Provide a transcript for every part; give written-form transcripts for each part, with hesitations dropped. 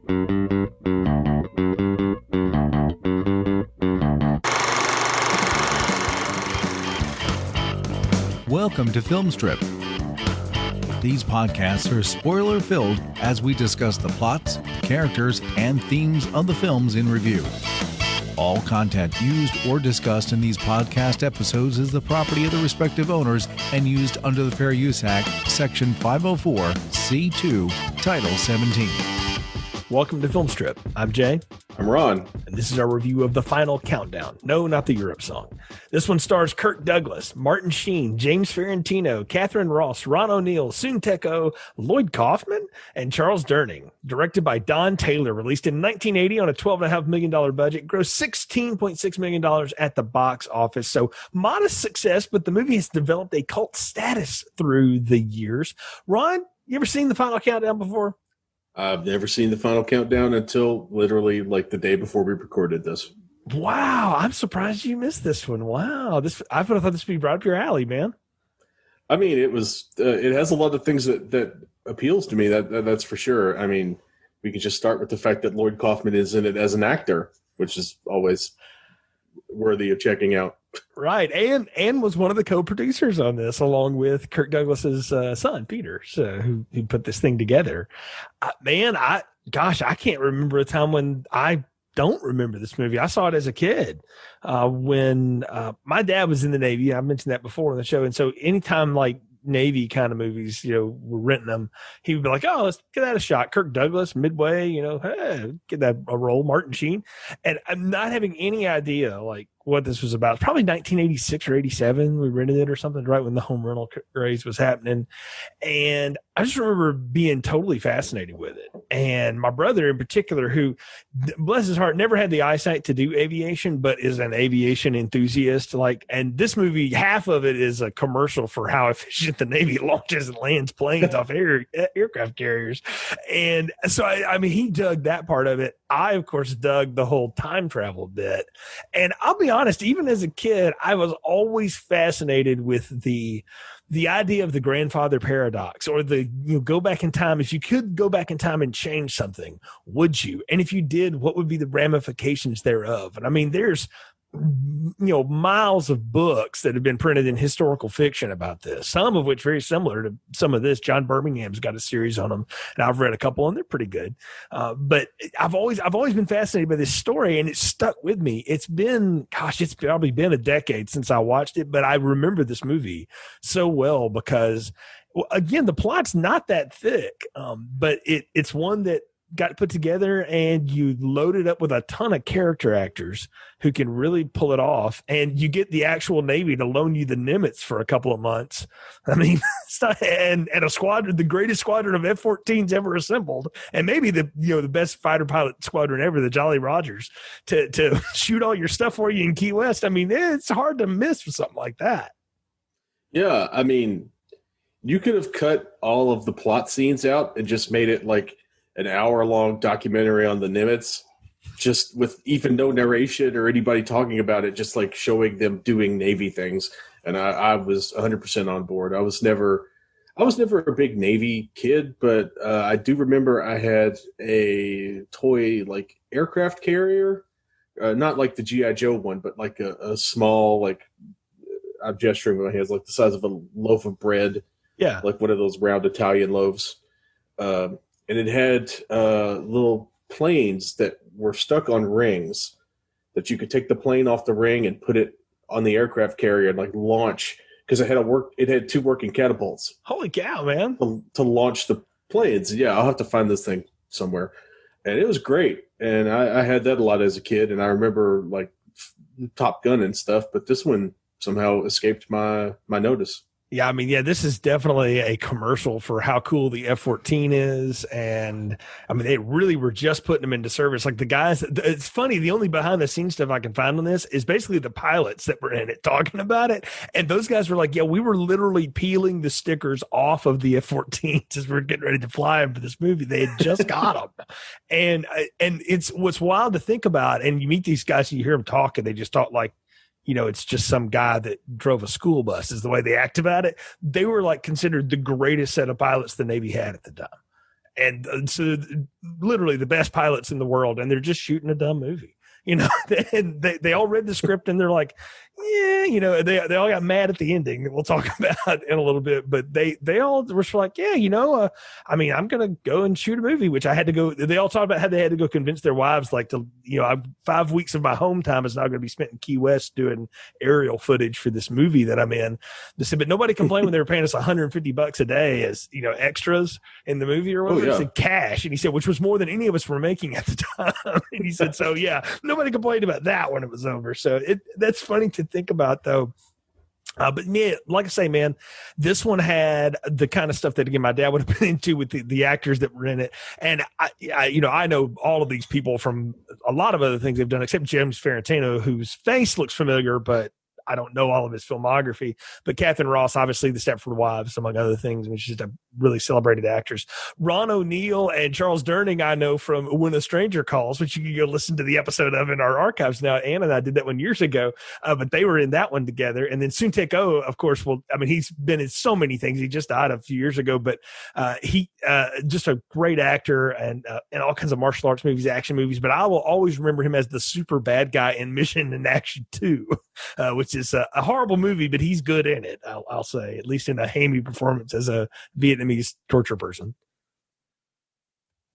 Welcome to Film Strip. These podcasts are spoiler-filled as we discuss the plots, characters, and themes of the films in review. All content used or discussed in these podcast episodes is the property of the respective owners and used under the Fair Use Act, Section 504, C2, Title 17. Welcome to Film Strip. I'm Jay. I'm Ron. And this is our review of The Final Countdown. No, not the Europe song. This one stars Kirk Douglas, Martin Sheen, James Ferrantino, Catherine Ross, Ron O'Neill, Soon Tecco, Lloyd Kaufman, and Charles Durning. Directed by Don Taylor, released in 1980 on a $12.5 million budget, grossed $16.6 million at the box office. So modest success, but the movie has developed a cult status through the years. Ron, you ever seen The Final Countdown before? I've never seen The Final Countdown until literally like the day before we recorded this. Wow, I'm surprised you missed this one. Wow, I would have thought this would be right up your alley, man. I mean, it was. It has a lot of things that appeals to me. That's for sure. I mean, we could just start with the fact that Lloyd Kaufman is in it as an actor, which is always worthy of checking out. Right, and was one of the co-producers on this, along with Kirk Douglas's son, Peter, who put this thing together. I can't remember a time when I don't remember this movie. I saw it as a kid when my dad was in the Navy. I mentioned that before on the show, and so anytime like Navy kind of movies, we're renting them, he would be like, "Oh, let's get that a shot." Kirk Douglas, Midway, hey, get that a role. Martin Sheen, and I'm not having any idea like what this was about. It's probably 1986 or 87. We rented it or something right when the home rental craze was happening, and I just remember being totally fascinated with it. And my brother in particular, who, bless his heart, never had the eyesight to do aviation, but is an aviation enthusiast. And this movie, half of it is a commercial for how efficient the Navy launches and lands planes off aircraft carriers. And so, I mean, he dug that part of it. I, of course, dug the whole time travel bit. And I'll be honest, even as a kid, I was always fascinated with the idea of the grandfather paradox, or go back in time. If you could go back in time and change something, would you? And if you did, what would be the ramifications thereof? And I mean, there's miles of books that have been printed in historical fiction about this, some of which very similar to some of this. John Birmingham's got a series on them, and I've read a couple, and they're pretty good. But I've always been fascinated by this story, and it's stuck with me. It's probably been a decade since I watched it, but I remember this movie so well because, again, the plot's not that thick, but it's one that got put together, and you load it up with a ton of character actors who can really pull it off, and you get the actual Navy to loan you the Nimitz for a couple of months. I mean, and a squadron, the greatest squadron of F-14s ever assembled, and maybe the best fighter pilot squadron ever, the Jolly Rogers, to shoot all your stuff for you in Key West. I mean, it's hard to miss with something like that. Yeah, I mean, you could have cut all of the plot scenes out and just made it like an hour-long documentary on the Nimitz, just with even no narration or anybody talking about it, just like showing them doing Navy things. And I was 100% on board. I was never a big Navy kid, but I do remember I had a toy like aircraft carrier, not like the G.I. Joe one, but like a small, like, I'm gesturing with my hands, like the size of a loaf of bread. Yeah. Like one of those round Italian loaves. And it had little planes that were stuck on rings that you could take the plane off the ring and put it on the aircraft carrier and like launch, because it had two working catapults. Holy cow, man. To launch the planes. Yeah, I'll have to find this thing somewhere. And it was great. And I had that a lot as a kid, and I remember like Top Gun and stuff, but this one somehow escaped my notice. Yeah, I mean, this is definitely a commercial for how cool the F-14 is. And I mean, they really were just putting them into service. Like the guys, it's funny, the only behind the scenes stuff I can find on this is basically the pilots that were in it talking about it. And those guys were like, yeah, we were literally peeling the stickers off of the F-14s as we're getting ready to fly them for this movie. They had just got them. And it's what's wild to think about. And you meet these guys and you hear them talk, and they just talk like, it's just some guy that drove a school bus is the way they act about it. They were like considered the greatest set of pilots the Navy had at the time. And so literally the best pilots in the world, and they're just shooting a dumb movie. And they all read the script and they're like, yeah, they all got mad at the ending that we'll talk about in a little bit, but they all were like, yeah, I'm going to go and shoot a movie, which I had to go. They all talked about how they had to go convince their wives, like, 5 weeks of my home time is now going to be spent in Key West doing aerial footage for this movie that I'm in. They said, but nobody complained when they were paying us $150 a day as, extras in the movie or whatever. Oh, yeah. He said cash. And he said, which was more than any of us were making at the time. And he said, so yeah, nobody complained about that when it was over. So that's funny to think about, though. But yeah, like I say, man, this one had the kind of stuff that, again, my dad would have been into with the actors that were in it. And I know all of these people from a lot of other things they've done, except James Ferrantino, whose face looks familiar, but I don't know all of his filmography. But Catherine Ross, obviously, The Stepford Wives, among other things, which is just a really celebrated actress. Ron O'Neal and Charles Durning, I know from When a Stranger Calls, which you can go listen to the episode of in our archives now. Ann and I did that one years ago, but they were in that one together. And then Soon-Taek Oh, of course, he's been in so many things. He just died a few years ago, but he just a great actor and in all kinds of martial arts movies, action movies. But I will always remember him as the super bad guy in Mission in Action 2, which is a horrible movie, but he's good in it. I'll say, at least in a hammy performance as a Vietnamese torture person.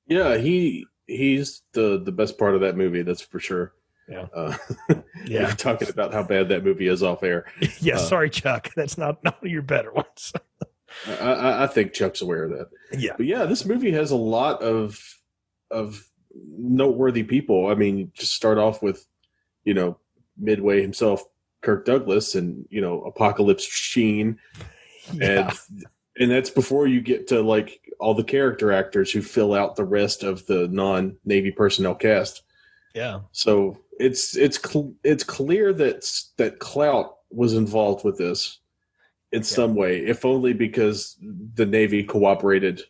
Yeah, he's the best part of that movie. That's for sure. Yeah, yeah. You're talking about how bad that movie is off air. Yeah, sorry, Chuck. That's not one of your better ones. I think Chuck's aware of that. Yeah, but yeah, this movie has a lot of noteworthy people. I mean, just start off with Midway himself, Kirk Douglas, and Apocalypse Sheen, and that's before you get to like all the character actors who fill out the rest of the non-Navy personnel cast. Yeah, so it's clear that Clout was involved with this in some way, if only because the Navy cooperated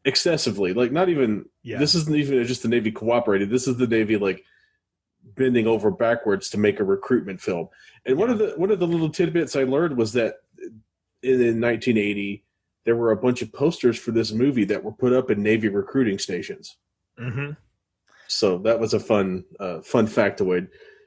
excessively. Like, not even this isn't even just the Navy cooperated. This is the Navy like bending over backwards to make a recruitment film. And one of the little tidbits I learned was that in 1980 there were a bunch of posters for this movie that were put up in Navy recruiting stations. Mm-hmm. So that was a fun factoid.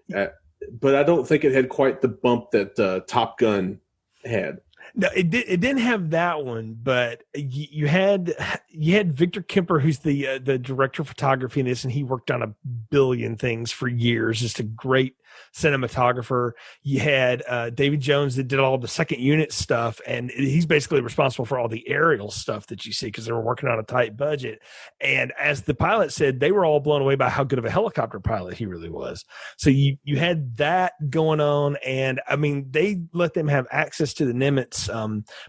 But I don't think it had quite the bump that Top Gun had. No, it didn't have that one, but you had Victor Kemper, who's the director of photography in this, and he worked on a billion things for years. Just a great cinematographer. You had David Jones that did all the second unit stuff, and he's basically responsible for all the aerial stuff that you see because they were working on a tight budget. And as the pilot said, they were all blown away by how good of a helicopter pilot he really was. So you had that going on, and I mean, they let them have access to the Nimitz.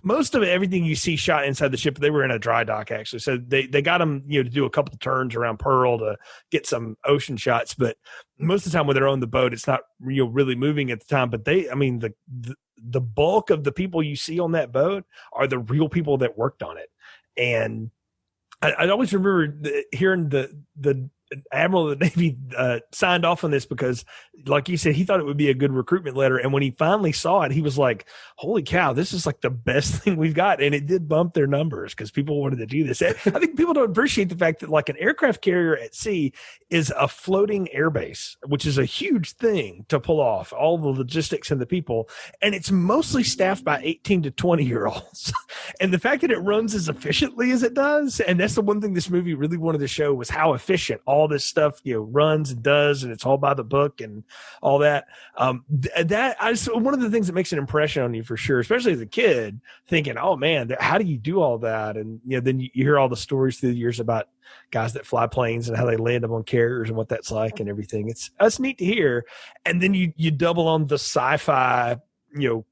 Most of everything you see shot inside the ship, they were in a dry dock actually. So they got them, to do a couple of turns around Pearl to get some ocean shots. But most of the time when they're on the boat, it's not really moving at the time. But the bulk of the people you see on that boat are the real people that worked on it. And I always remember hearing the Admiral of the Navy signed off on this because, like you said, he thought it would be a good recruitment letter. And when he finally saw it, he was like, holy cow, this is like the best thing we've got. And it did bump their numbers because people wanted to do this. I think people don't appreciate the fact that like an aircraft carrier at sea is a floating airbase, which is a huge thing to pull off, all the logistics and the people. And it's mostly staffed by 18 to 20-year-olds. And the fact that it runs as efficiently as it does, and that's the one thing this movie really wanted to show, was how efficient all this stuff runs and does, and it's all by the book and all that. One of the things that makes an impression on you for sure, especially as a kid, thinking, oh man, how do you do all that? And then you hear all the stories through the years about guys that fly planes and how they land them on carriers and what that's like and everything. It's neat to hear. And then you double on the sci-fi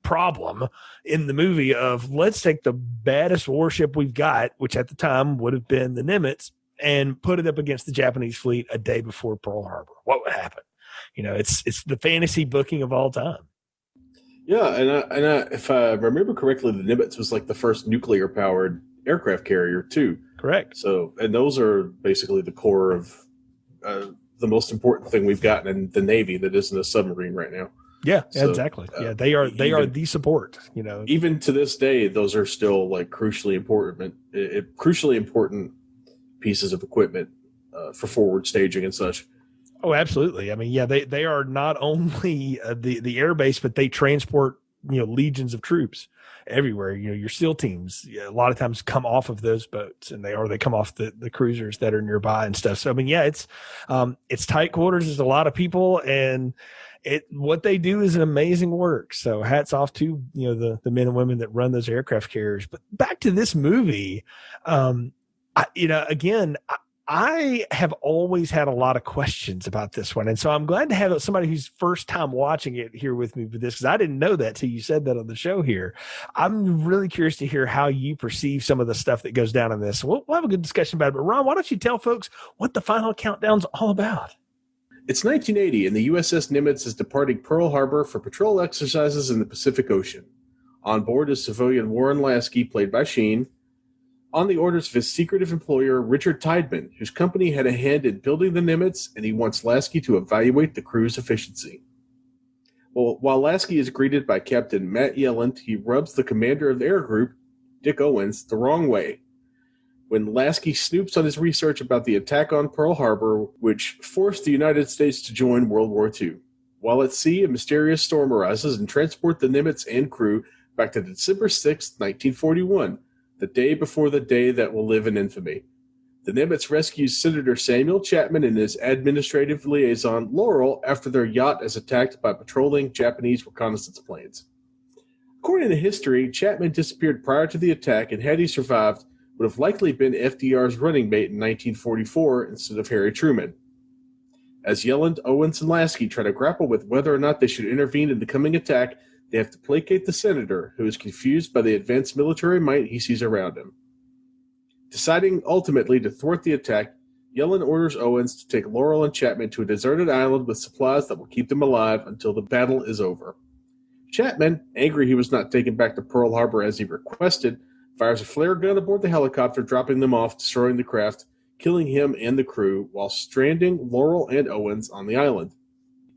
problem in the movie of, let's take the baddest warship we've got, which at the time would have been the Nimitz, and put it up against the Japanese fleet a day before Pearl Harbor. What would happen? It's the fantasy booking of all time. Yeah, and if I remember correctly, the Nimitz was like the first nuclear powered aircraft carrier too. Correct. So, and those are basically the core of the most important thing we've gotten in the Navy that isn't a submarine right now. Yeah, So, exactly. Yeah, they are the support. Even to this day, those are still like crucially important pieces of equipment for forward staging and such. Oh, absolutely. I mean, yeah, they are not only the air base, but they transport legions of troops everywhere. Your SEAL teams a lot of times come off of those boats, and they come off the cruisers that are nearby and stuff. So I mean, yeah, it's tight quarters. There's a lot of people, and what they do is an amazing work. So hats off to the men and women that run those aircraft carriers. But back to this movie, again, I have always had a lot of questions about this one. And so I'm glad to have somebody who's first time watching it here with me for this, because I didn't know that till you said that on the show here. I'm really curious to hear how you perceive some of the stuff that goes down in this. We'll have a good discussion about it. But Ron, why don't you tell folks what the final countdown's all about? It's 1980, and the USS Nimitz is departing Pearl Harbor for patrol exercises in the Pacific Ocean. On board is civilian Warren Lasky, played by Sheen, on the orders of his secretive employer, Richard Tideman, whose company had a hand in building the Nimitz, and he wants Lasky to evaluate the crew's efficiency. Well, while Lasky is greeted by Captain Matt Yelland, he rubs the commander of the air group, Dick Owens, the wrong way. When Lasky snoops on his research about the attack on Pearl Harbor, which forced the United States to join World War II. While at sea, a mysterious storm arises and transports the Nimitz and crew back to December 6, 1941, the day before the day that will live in infamy. The Nimitz rescues Senator Samuel Chapman and his administrative liaison, Laurel, after their yacht is attacked by patrolling Japanese reconnaissance planes. According to history, Chapman disappeared prior to the attack, and had he survived, would have likely been FDR's running mate in 1944 instead of Harry Truman. As Yelland, Owens, and Lasky try to grapple with whether or not they should intervene in the coming attack, they have to placate the senator, who is confused by the advanced military might he sees around him. Deciding ultimately to thwart the attack, Yelland orders Owens to take Laurel and Chapman to a deserted island with supplies that will keep them alive until the battle is over. Chapman, angry he was not taken back to Pearl Harbor as he requested, fires a flare gun aboard the helicopter, dropping them off, destroying the craft, killing him and the crew, while stranding Laurel and Owens on the island.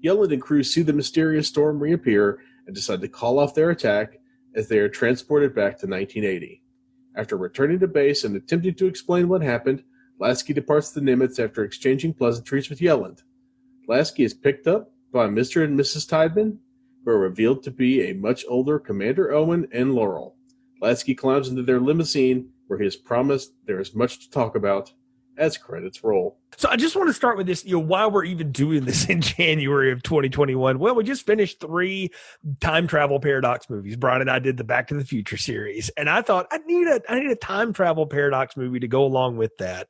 Yelland and crew see the mysterious storm reappear and decide to call off their attack as they are transported back to 1980. After returning to base and attempting to explain what happened, Lasky departs the Nimitz after exchanging pleasantries with Yelland. Lasky is picked up by Mr. and Mrs. Tideman, who are revealed to be a much older Commander Owen and Laurel. Lasky climbs into their limousine, where he is promised there is much to talk about, as credits roll. So I just want to start with this, why we're even doing this in January of 2021. Well, we just finished 3 time travel paradox movies. Brian and I did the Back to the Future series, and I thought I need a time travel paradox movie to go along with that.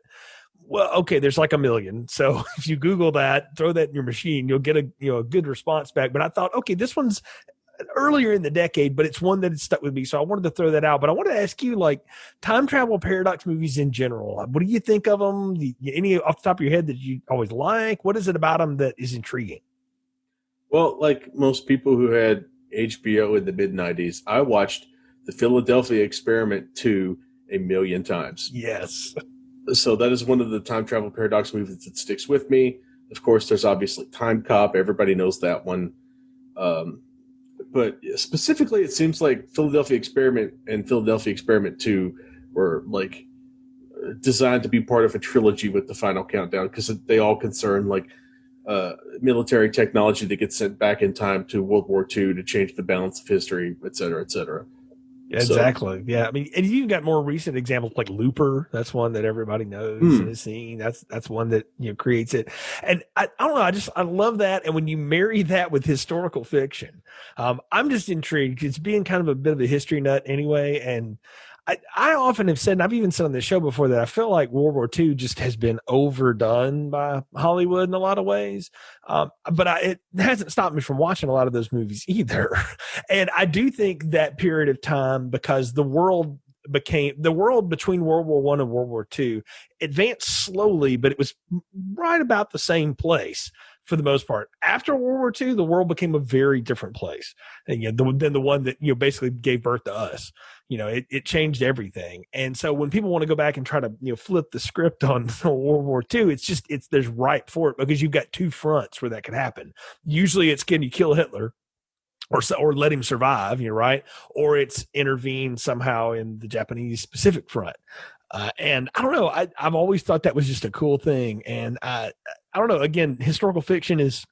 Well, okay, there's like a million. So if you Google that, throw that in your machine, you'll get a good response back. But I thought, okay, this one's earlier in the decade, but it's one that has stuck with me. So I wanted to throw that out. But I want to ask you, like, time travel paradox movies in general, what do you think of them? Any off the top of your head that you always like? What is it about them that is intriguing? Well, like most people who had HBO in the mid-90s, I watched The Philadelphia Experiment 2 a million times. Yes. So that is one of the time travel paradox movies that sticks with me. Of course, there's obviously Time Cop. Everybody knows that one. But specifically, it seems like Philadelphia Experiment and Philadelphia Experiment 2 were like designed to be part of a trilogy with the final countdown, because they all concern like military technology that gets sent back in time to World War II to change the balance of history, et cetera, et cetera. Yeah, exactly. Yeah, I mean, and you've got more recent examples like Looper. That's one that everybody knows and has seen. That's one that creates it. And I don't know. I love that. And when you marry that with historical fiction, I'm just intrigued. It's being kind of a bit of a history nut anyway. And I often have said, and I've even said on the show before, that I feel like World War II just has been overdone by Hollywood in a lot of ways. But it hasn't stopped me from watching a lot of those movies either. And I do think that period of time, because the world between World War I and World War II advanced slowly, but it was right about the same place for the most part. After World War II, the world became a very different place. And than the one that basically gave birth to us. It changed everything. And so when people want to go back and try to flip the script on World War II, there's ripe for it, because you've got 2 fronts where that can happen. Usually it's, can you kill Hitler? or let him survive, you're right, or it's intervened somehow in the Japanese Pacific front. And I don't know, I've always thought that was just a cool thing. And I don't know, again, historical fiction is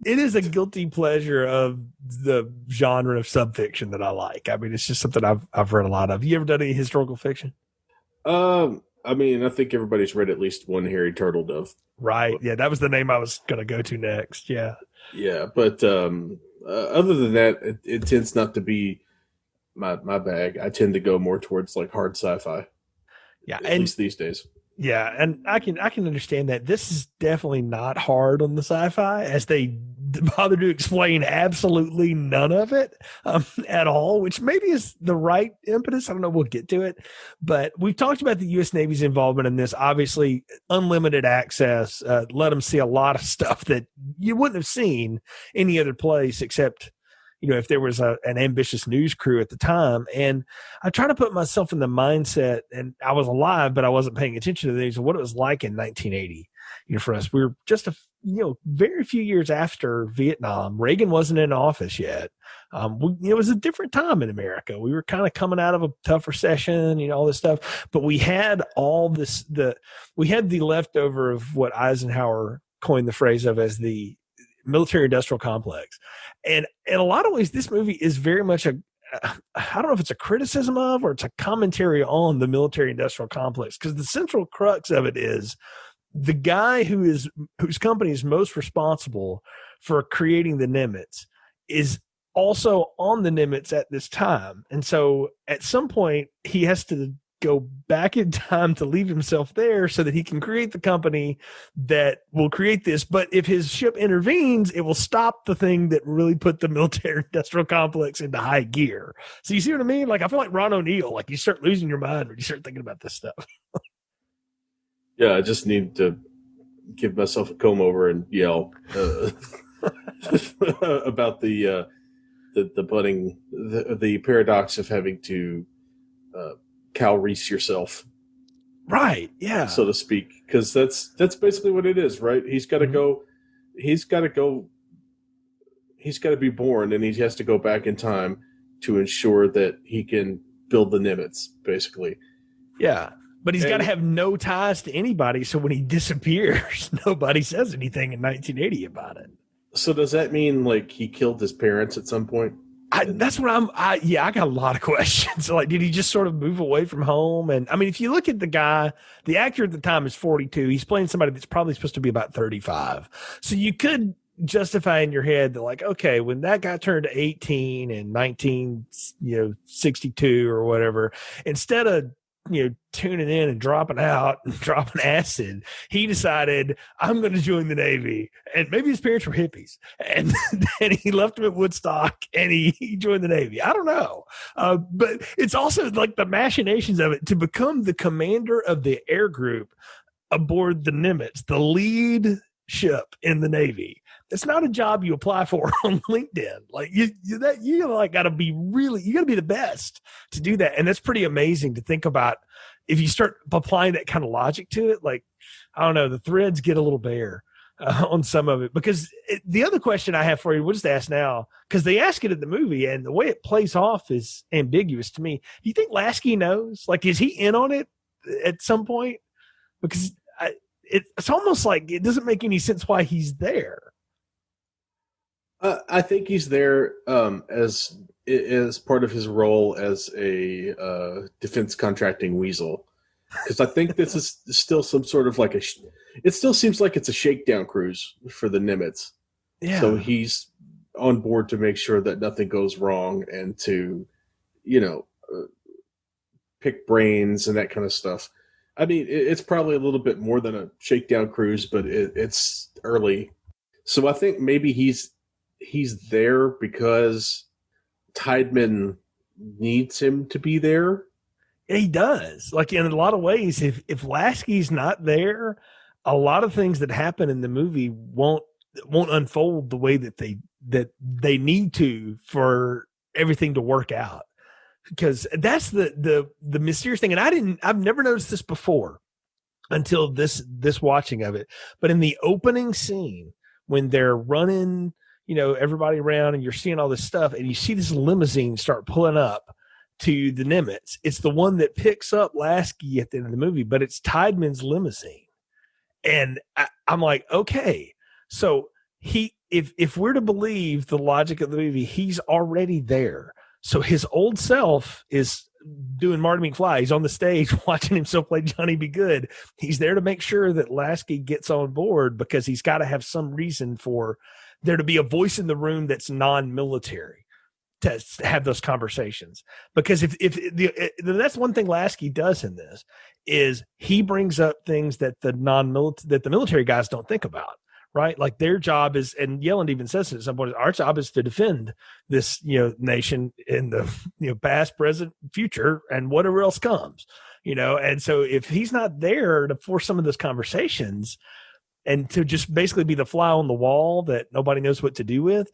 a guilty pleasure of the genre of subfiction that I like. I mean, it's just something I've read a lot of. You ever done any historical fiction? I mean, I think everybody's read at least one Harry Turtledove. Right. Yeah, that was the name I was going to go to next. Yeah. Yeah, but other than that, it tends not to be my bag. I tend to go more towards like hard sci-fi. Yeah, at least these days. Yeah, and I can understand that. This is definitely not hard on the sci-fi, as they bother to explain absolutely none of it at all, which maybe is the right impetus. I don't know. We'll get to it, but we've talked about the U.S. Navy's involvement in this. Obviously, unlimited access let them see a lot of stuff that you wouldn't have seen any other place except, you know, if there was an ambitious news crew at the time. And I try to put myself in the mindset, and I was alive, but I wasn't paying attention to things, and what it was like in 1980. You know, for us, we were just very few years after Vietnam. Reagan wasn't in office yet. It was a different time in America. We were kind of coming out of a tough recession, all this stuff, but we had all this, we had the leftover of what Eisenhower coined the phrase of as the military industrial complex. And in a lot of ways, this movie is very much I don't know if it's a criticism of or it's a commentary on the military industrial complex, because the central crux of it is the guy whose company is most responsible for creating the Nimitz is also on the Nimitz at this time. And so at some point he has to go back in time to leave himself there so that he can create the company that will create this. But if his ship intervenes, it will stop the thing that really put the military industrial complex into high gear. So you see what I mean? Like, I feel like Ron O'Neal, like you start losing your mind when you start thinking about this stuff. Yeah, I just need to give myself a comb over and yell about the budding, the paradox of having to Cal Reese yourself, right? Yeah, so to speak, because that's basically what it is, right? He's got to go. He's got to be born, and he has to go back in time to ensure that he can build the Nimitz, basically. Yeah. But he's got to have no ties to anybody, so when he disappears, nobody says anything in 1980 about it. So does that mean like he killed his parents at some point? That's what I got a lot of questions. Like, did he just sort of move away from home? And I mean, if you look at the guy, the actor at the time is 42. He's playing somebody that's probably supposed to be about 35. So you could justify in your head that, like, okay, when that guy turned 18 in 1962 or whatever, instead of tuning in and dropping out and dropping acid, he decided, I'm going to join the Navy. And maybe his parents were hippies, and then he left them at Woodstock and he joined the Navy. I don't know. But it's also like the machinations of it to become the commander of the air group aboard the Nimitz, the lead ship in the Navy. It's not a job you apply for on LinkedIn. Like you got to be the best to do that. And that's pretty amazing to think about. If you start applying that kind of logic to it, like, I don't know, the threads get a little bare on some of it. Because the other question I have for you, we'll just ask now, because they ask it in the movie and the way it plays off is ambiguous to me. Do you think Lasky knows? Like, is he in on it at some point? Because it's almost like it doesn't make any sense why he's there. I think he's there as part of his role as a defense contracting weasel, because I think this is still some sort of like it still seems like it's a shakedown cruise for the Nimitz. Yeah. So he's on board to make sure that nothing goes wrong and to, pick brains and that kind of stuff. I mean, it's probably a little bit more than a shakedown cruise, but it's early. So I think maybe he's there because Tideman needs him to be there. He does. Like, in a lot of ways, if Lasky's not there, a lot of things that happen in the movie won't unfold the way that they need to for everything to work out. Because that's the mysterious thing. And I've never noticed this before until this watching of it. But in the opening scene, when they're running, everybody around, and you're seeing all this stuff, and you see this limousine start pulling up to the Nimitz. It's the one that picks up Lasky at the end of the movie, but it's Tideman's limousine. And I'm like, okay, so if we're to believe the logic of the movie, he's already there. So his old self is doing Marty McFly. He's on the stage watching himself play Johnny Be Good. He's there to make sure that Lasky gets on board, because he's got to have some reason for there to be a voice in the room that's non-military to have those conversations. Because that's one thing Lasky does in this, is he brings up things that the military guys don't think about. Right? Like their job is, and Yelland even says it at some point, our job is to defend this, nation in the, past, present, future, and whatever else comes, and so if he's not there to force some of those conversations and to just basically be the fly on the wall that nobody knows what to do with,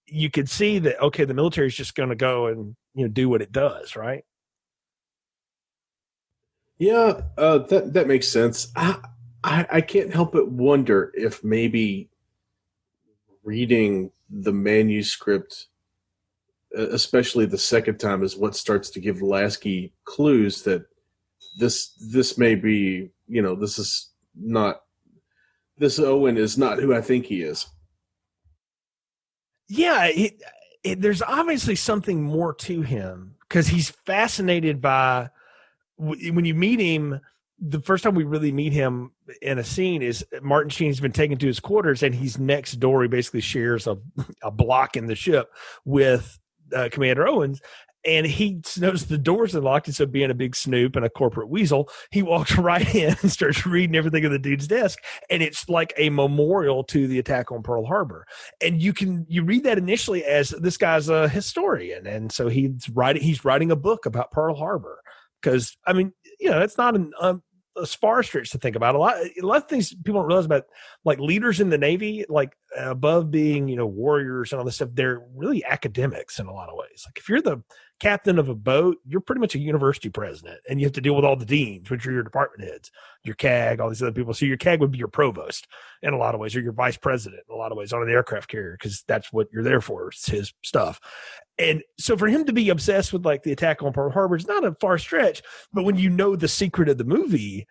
you could see that, okay, the military is just going to go and, do what it does. Right. Yeah. That makes sense. I can't help but wonder if maybe reading the manuscript, especially the second time, is what starts to give Lasky clues that this may be, this Owen is not who I think he is. Yeah, there's obviously something more to him, because he's fascinated by, when you meet him, the first time we really meet him in a scene is Martin Sheen's been taken to his quarters, and he's next door. He basically shares a block in the ship with Commander Owens, and he noticed the doors are locked. And so, being a big snoop and a corporate weasel, he walks right in and starts reading everything on the dude's desk. And it's like a memorial to the attack on Pearl Harbor. And you read that initially as this guy's a historian. And so he's writing a book about Pearl Harbor, because, I mean, it's not a far stretch to think about. A lot of things people don't realize about, like, leaders in the Navy, like, above being, warriors and all this stuff, they're really academics in a lot of ways. Like, if you're the captain of a boat, you're pretty much a university president, and you have to deal with all the deans, which are your department heads, your CAG, all these other people. So your CAG would be your provost in a lot of ways, or your vice president in a lot of ways on an aircraft carrier, because that's what you're there for. It's his stuff. And so for him to be obsessed with, like, the attack on Pearl Harbor is not a far stretch, but when you know the secret of the movie,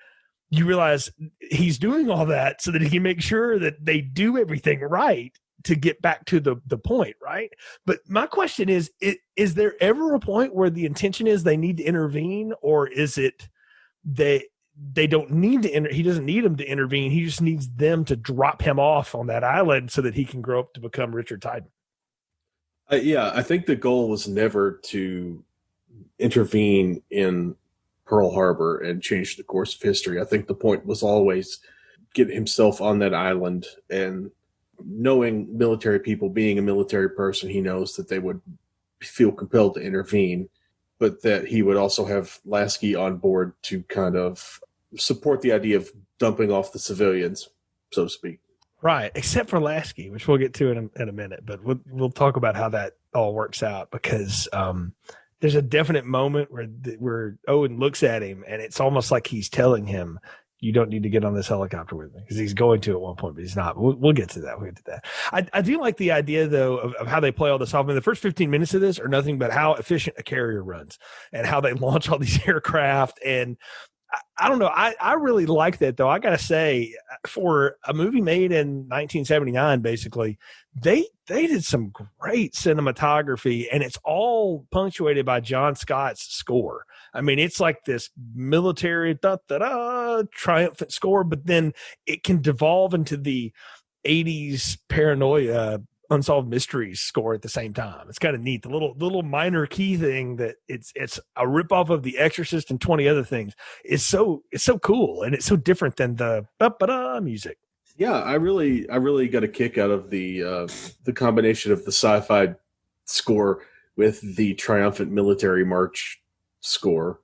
you realize he's doing all that so that he can make sure that they do everything right to get back to the point, right? But my question is there ever a point where the intention is they need to intervene, or is it they don't need to he doesn't need them to intervene, he just needs them to drop him off on that island so that he can grow up to become Richard Tideman? Yeah, I think the goal was never to intervene in Pearl Harbor and change the course of history. I think the point was always get himself on that island, and knowing military people, being a military person, he knows that they would feel compelled to intervene, but that he would also have Lasky on board to kind of support the idea of dumping off the civilians, so to speak. Right, except for Lasky, which we'll get to in a minute, but we'll talk about how that all works out, because there's a definite moment where Owen looks at him, and it's almost like he's telling him, you don't need to get on this helicopter with me, because he's going to at one point, but he's not. We'll get to that. We'll get to that. I do like the idea, though, of how they play all this off. I mean, the first 15 minutes of this are nothing but how efficient a carrier runs and how they launch all these aircraft. And I don't know. I really like that, though. I got to say, for a movie made in 1979, basically, they did some great cinematography, and it's all punctuated by John Scott's score. I mean, it's like this military triumphant score, but then it can devolve into the 80s paranoia unsolved mysteries score at the same time. It's kind of neat. The little minor key thing that it's a ripoff of The Exorcist and 20 other things. It's so cool, and it's so different than the music. Yeah, I really got a kick out of the combination of the sci-fi score with the triumphant military march score.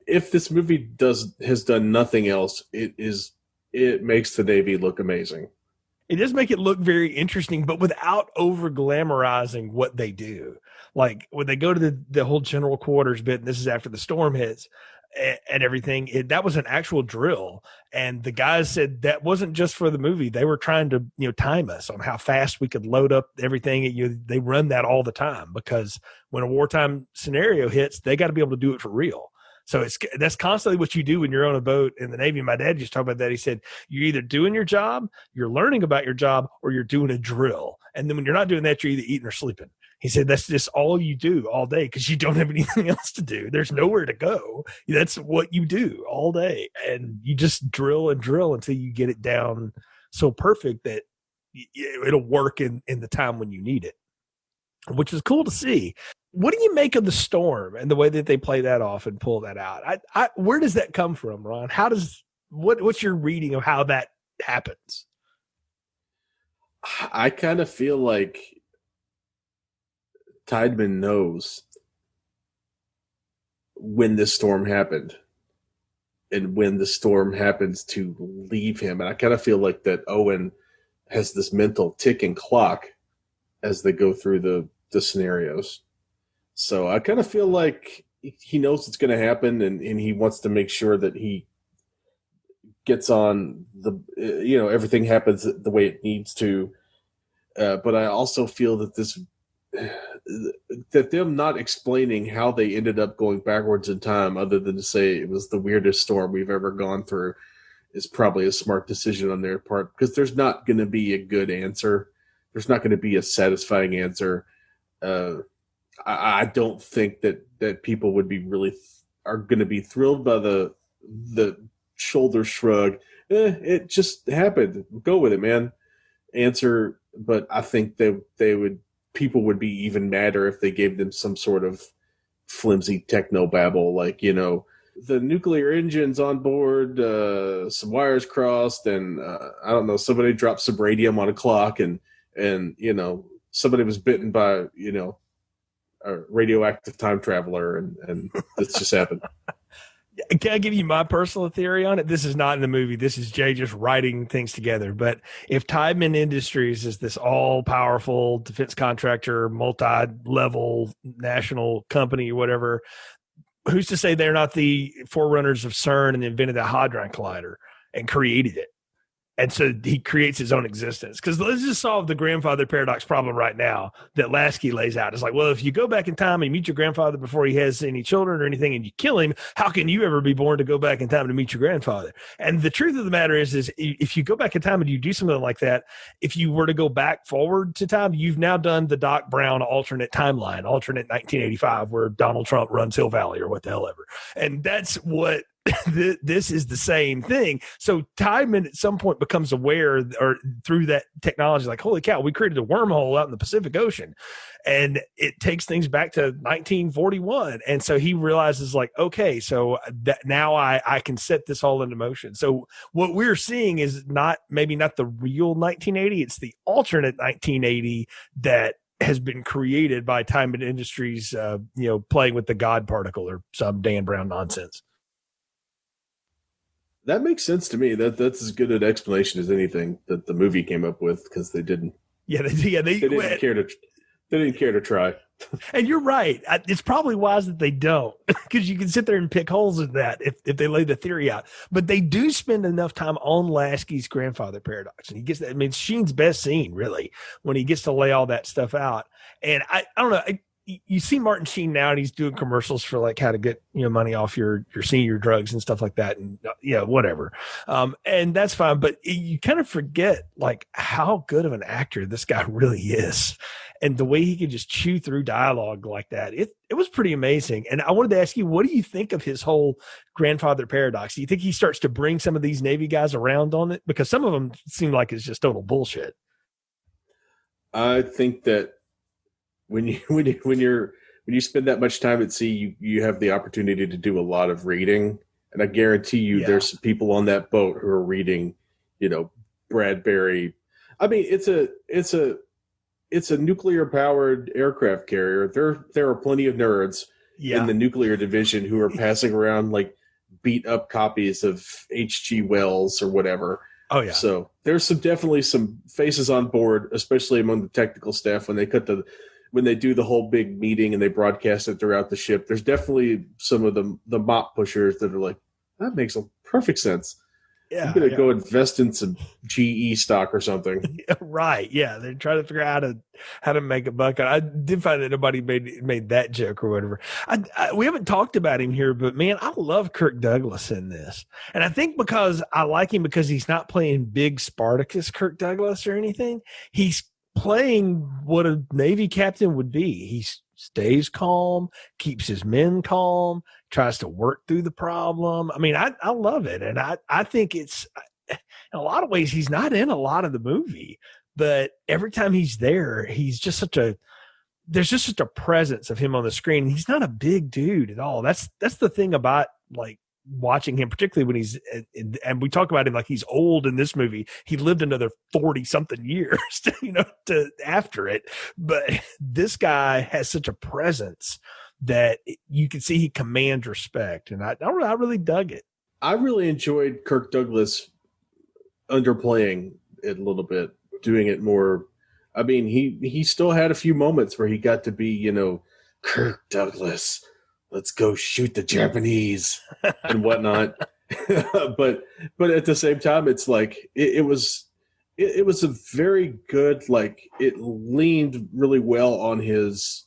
If this movie has done nothing else, it makes the Navy look amazing. It does make it look very interesting, but without over glamorizing what they do. Like when they go to the whole general quarters bit, and this is after the storm hits, and everything. That was an actual drill. And the guys said that wasn't just for the movie. They were trying to, time us on how fast we could load up everything. They run that all the time because when a wartime scenario hits, they got to be able to do it for real. So that's constantly what you do when you're on a boat in the Navy. My dad just talked about that. He said, you're either doing your job, you're learning about your job, or you're doing a drill. And then when you're not doing that, you're either eating or sleeping. He said, that's just all you do all day because you don't have anything else to do. There's nowhere to go. That's what you do all day. And you just drill and drill until you get it down so perfect that it'll work in the time when you need it, which is cool to see. What do you make of the storm and the way that they play that off and pull that out? Where does that come from, Ron? What's your reading of how that happens? I kind of feel like Tideman knows when this storm happened and when the storm happens to leave him. And I kind of feel like that Owen has this mental ticking clock as they go through the scenarios. So I kind of feel like he knows it's going to happen, and he wants to make sure that he gets on everything happens the way it needs to. But I also feel that that them not explaining how they ended up going backwards in time, other than to say it was the weirdest storm we've ever gone through, is probably a smart decision on their part, because there's not going to be a good answer. There's not going to be a satisfying answer. I don't think that people would be are going to be thrilled by the shoulder shrug. It just happened. Go with it, man. Answer. But I think people would be even madder if they gave them some sort of flimsy techno babble, like, the nuclear engine's on board, some wires crossed, and I don't know, somebody dropped some radium on a clock, and somebody was bitten by a radioactive time traveler, and this just happened. Can I give you my personal theory on it? This is not in the movie. This is Jay just writing things together. But if Tideman Industries is this all-powerful defense contractor, multi-level national company or whatever, who's to say they're not the forerunners of CERN and invented the Hadron Collider and created it? And so he creates his own existence. Because let's just solve the grandfather paradox problem right now that Lasky lays out. It's like, well, if you go back in time and meet your grandfather before he has any children or anything and you kill him, how can you ever be born to go back in time to meet your grandfather? And the truth of the matter is if you go back in time and you do something like that, if you were to go back forward to time, you've now done the Doc Brown alternate timeline, alternate 1985, where Donald Trump runs Hill Valley or what the hell ever. And that's what this is the same thing. So Tideman at some point becomes aware, or through that technology, like, holy cow, we created a wormhole out in the Pacific Ocean, and it takes things back to 1941. And so he realizes, like, okay, so that now I can set this all into motion. So what we're seeing is maybe not the real 1980, it's the alternate 1980 that has been created by Tideman Industries, playing with the God particle or some Dan Brown nonsense. That makes sense to me. That's as good an explanation as anything that the movie came up with, because they didn't. Yeah, they didn't care to. They didn't care to try. And you're right. It's probably wise that they don't, because you can sit there and pick holes in that if they lay the theory out. But they do spend enough time on Lasky's grandfather paradox, and he gets that. I mean, Sheen's best scene, really, when he gets to lay all that stuff out. And I don't know. You see Martin Sheen now, and he's doing commercials for like how to get money off your senior drugs and stuff like that, and whatever. And that's fine, but you kind of forget like how good of an actor this guy really is, and the way he can just chew through dialogue like that. It was pretty amazing. And I wanted to ask you, what do you think of his whole grandfather paradox? Do you think he starts to bring some of these Navy guys around on it, because some of them seem like it's just total bullshit? I think that when you spend that much time at sea, you have the opportunity to do a lot of reading, and I guarantee you, there's some people on that boat who are reading, Bradbury. I mean, it's a nuclear powered aircraft carrier. There are plenty of nerds in the nuclear division who are passing around like beat up copies of H.G. Wells or whatever. Oh yeah. So there's definitely some faces on board, especially among the technical staff, when they cut when they do the whole big meeting and they broadcast it throughout the ship, there's definitely some of the mop pushers that are like, that makes a perfect sense. Yeah, I'm gonna go invest in some GE stock or something. Right. Yeah, they're trying to figure out how to make a buck. I did find that nobody made that joke or whatever. We haven't talked about him here, but man, I love Kirk Douglas in this, and I think because I like him because he's not playing big Spartacus Kirk Douglas or anything. He's playing what a Navy captain would be. He stays calm, keeps his men calm, tries to work through the problem. I mean, I love it. And I think it's, in a lot of ways, he's not in a lot of the movie, but every time he's there, he's just there's just such a presence of him on the screen. He's not a big dude at all. That's the thing about like watching him, particularly when he's, and we talk about him like he's old in this movie. He lived another 40 something years, to after it. But this guy has such a presence that you can see he commands respect. And I really dug it. I really enjoyed Kirk Douglas underplaying it a little bit, doing it more. I mean, he still had a few moments where he got to be, Kirk Douglas, let's go shoot the Japanese and whatnot. but at the same time, it's like it was a very good, like, it leaned really well on his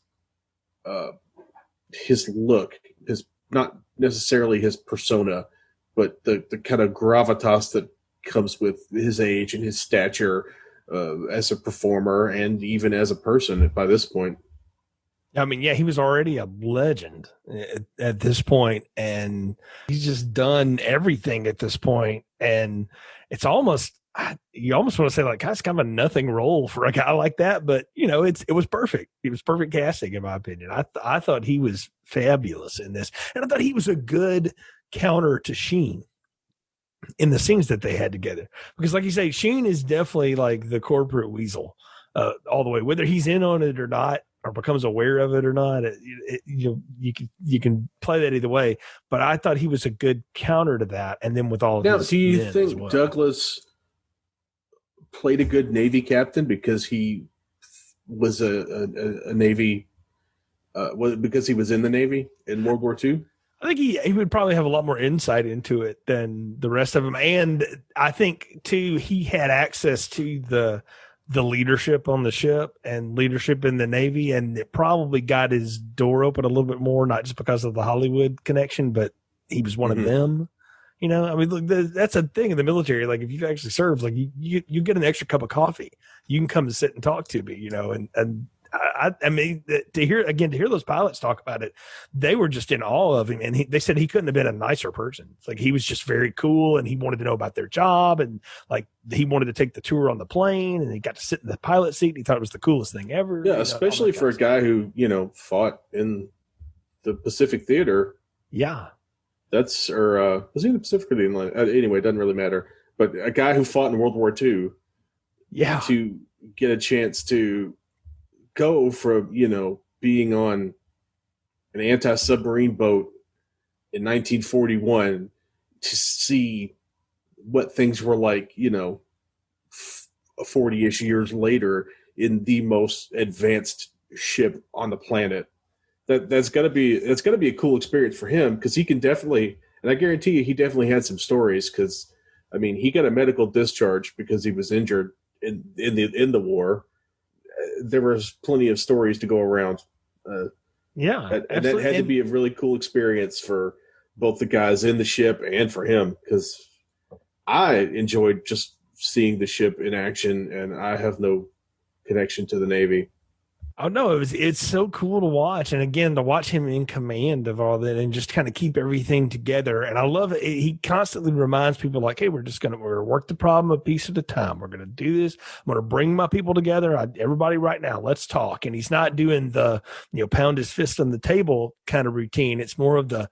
look, his, not necessarily his persona, but the kind of gravitas that comes with his age and his stature as a performer and even as a person by this point. I mean, yeah, he was already a legend at this point, and he's just done everything at this point. And it's almost, you almost want to say like, God, it's kind of a nothing role for a guy like that, but it was perfect. It was perfect casting in my opinion. I thought he was fabulous in this, and I thought he was a good counter to Sheen in the scenes that they had together, because like you say, Sheen is definitely like the corporate weasel all the way, whether he's in on it or not, or becomes aware of it or not. You can play that either way, but I thought he was a good counter to that. And then with all of now, this, do you think Douglas played a good Navy captain because he was a Navy, because he was in the Navy in World War II? I think he would probably have a lot more insight into it than the rest of them. And I think too, he had access to the leadership on the ship and leadership in the Navy, and it probably got his door open a little bit more, not just because of the Hollywood connection, but he was one of them. I mean, look, that's a thing in the military. Like if you actually serve, like you get an extra cup of coffee, you can come and sit and talk to me, and I mean, to hear those pilots talk about it, they were just in awe of him. And they said he couldn't have been a nicer person. It's like, he was just very cool, and he wanted to know about their job. And like, he wanted to take the tour on the plane, and he got to sit in the pilot seat. And he thought it was the coolest thing ever. Yeah. Especially for a guy who, fought in the Pacific Theater. Yeah. Was he in the Pacific or the Inland? Anyway, it doesn't really matter. But a guy who fought in World War II. Yeah. To get a chance to go from, being on an anti-submarine boat in 1941 to see what things were like, 40-ish years later in the most advanced ship on the planet. That's gotta be a cool experience for him, because he can definitely, and I guarantee you he definitely had some stories, because I mean, he got a medical discharge because he was injured in the war. There was plenty of stories to go around. Yeah. And that had to be a really cool experience for both the guys in the ship and for him, because I enjoyed just seeing the ship in action, and I have no connection to the Navy. Oh no, it's so cool to watch. And again, to watch him in command of all that and just kind of keep everything together. And I love it. He constantly reminds people like, hey, we're going to work the problem a piece at a time. We're going to do this. I'm going to bring my people together. Everybody right now, let's talk. And he's not doing the, pound his fist on the table kind of routine. It's more of the,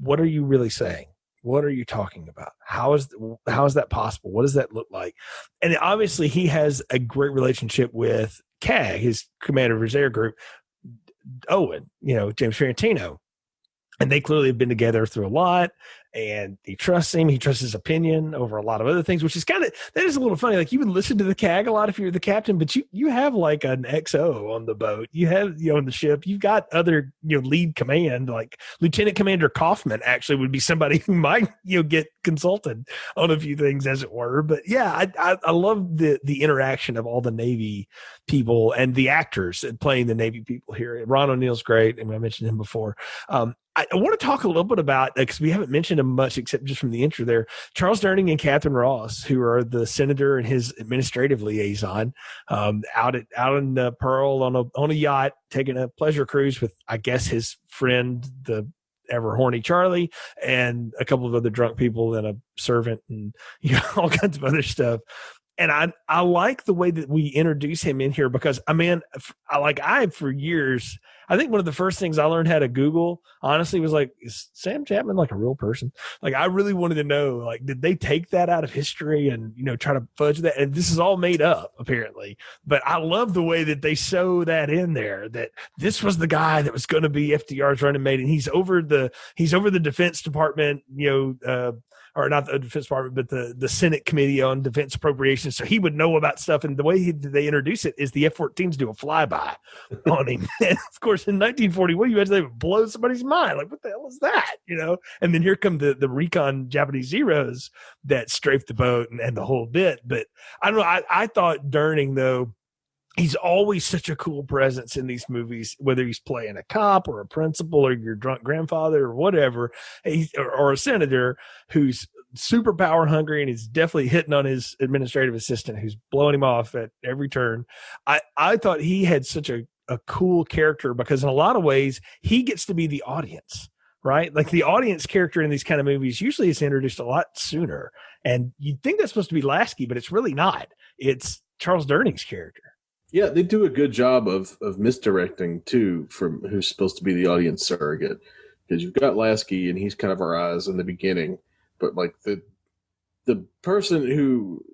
what are you really saying? What are you talking about? How is that possible? What does that look like? And obviously he has a great relationship with CAG, his commander of his air group, Owen, James Ferrantino. And they clearly have been together through a lot, and he trusts him. He trusts his opinion over a lot of other things, which is that is a little funny. Like, you would listen to the CAG a lot if you're the captain, but you have like an XO on the boat. You have, on the ship, you've got other, lead command, like Lieutenant Commander Kaufman actually would be somebody who might, get consulted on a few things, as it were. But yeah, I love the interaction of all the Navy people and the actors playing the Navy people here. Ron O'Neill's great, and I mentioned him before. I want to talk a little bit about, because we haven't mentioned him much except just from the intro there, Charles Durning and Catherine Ross, who are the senator and his administrative liaison, out in Pearl on a yacht, taking a pleasure cruise with, I guess, his friend, the ever horny Charlie, and a couple of other drunk people and a servant, and all kinds of other stuff. And I like the way that we introduce him in here, because for years, I think one of the first things I learned how to Google, honestly, was like, is Sam Chapman like a real person? Like, I really wanted to know, like, did they take that out of history and, try to fudge that? And this is all made up, apparently. But I love the way that they sew that in there, that this was the guy that was going to be FDR's running mate. And he's over the Defense Department, or not the Defense Department, but the Senate Committee on Defense Appropriations. So he would know about stuff. And the way they introduce it is the F-14s do a flyby on him. And of course, in 1941, you imagine they would blow somebody's mind. Like, what the hell is that? And then here come the recon Japanese Zeros that strafe the boat and the whole bit. But I don't know. I thought Durning, though, he's always such a cool presence in these movies, whether he's playing a cop or a principal or your drunk grandfather or whatever, or a senator who's super power hungry and is definitely hitting on his administrative assistant who's blowing him off at every turn. I thought he had such a cool character, because in a lot of ways he gets to be the audience, right? Like, the audience character in these kind of movies usually is introduced a lot sooner. And you'd think that's supposed to be Lasky, but it's really not. It's Charles Durning's character. Yeah, they do a good job of misdirecting too, from who's supposed to be the audience surrogate, because you've got Lasky and he's kind of our eyes in the beginning, but like the person who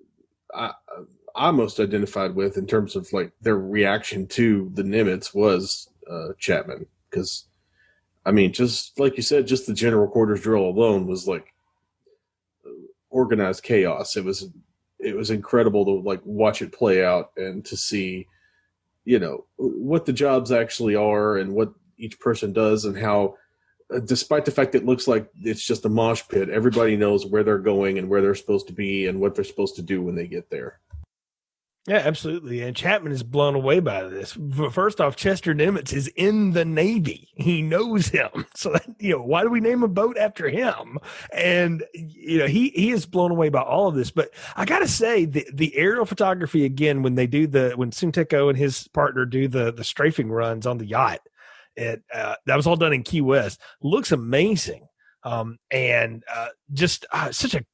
I most identified with in terms of like their reaction to the Nimitz was Chapman, because I mean, just like you said, just the general quarters drill alone was like organized chaos. It was incredible to like watch it play out and to see, what the jobs actually are and what each person does, and how, despite the fact that it looks like it's just a mosh pit, everybody knows where they're going and where they're supposed to be and what they're supposed to do when they get there. Yeah, absolutely. And Chapman is blown away by this. First off, Chester Nimitz is in the Navy. He knows him. So, why do we name a boat after him? And, he is blown away by all of this. But I got to say, the aerial photography, again, when Sunteko and his partner do the strafing runs on the yacht, that was all done in Key West, looks amazing. Such a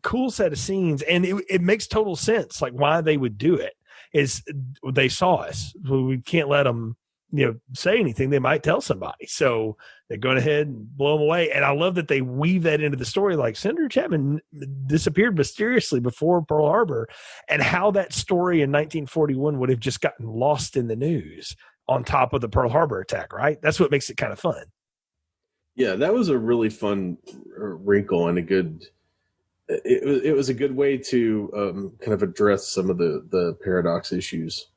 cool set of scenes, and it makes total sense, like why they would do it. Is they saw us, we can't let them say anything, they might tell somebody, so they're going ahead and blow them away. And I love that they weave that into the story, like Senator Chapman disappeared mysteriously before Pearl Harbor, and how that story in 1941 would have just gotten lost in the news on top of the Pearl Harbor attack, right? That's what makes it kind of fun. Yeah, that was a really fun wrinkle and it was a good way to kind of address some of the paradox issues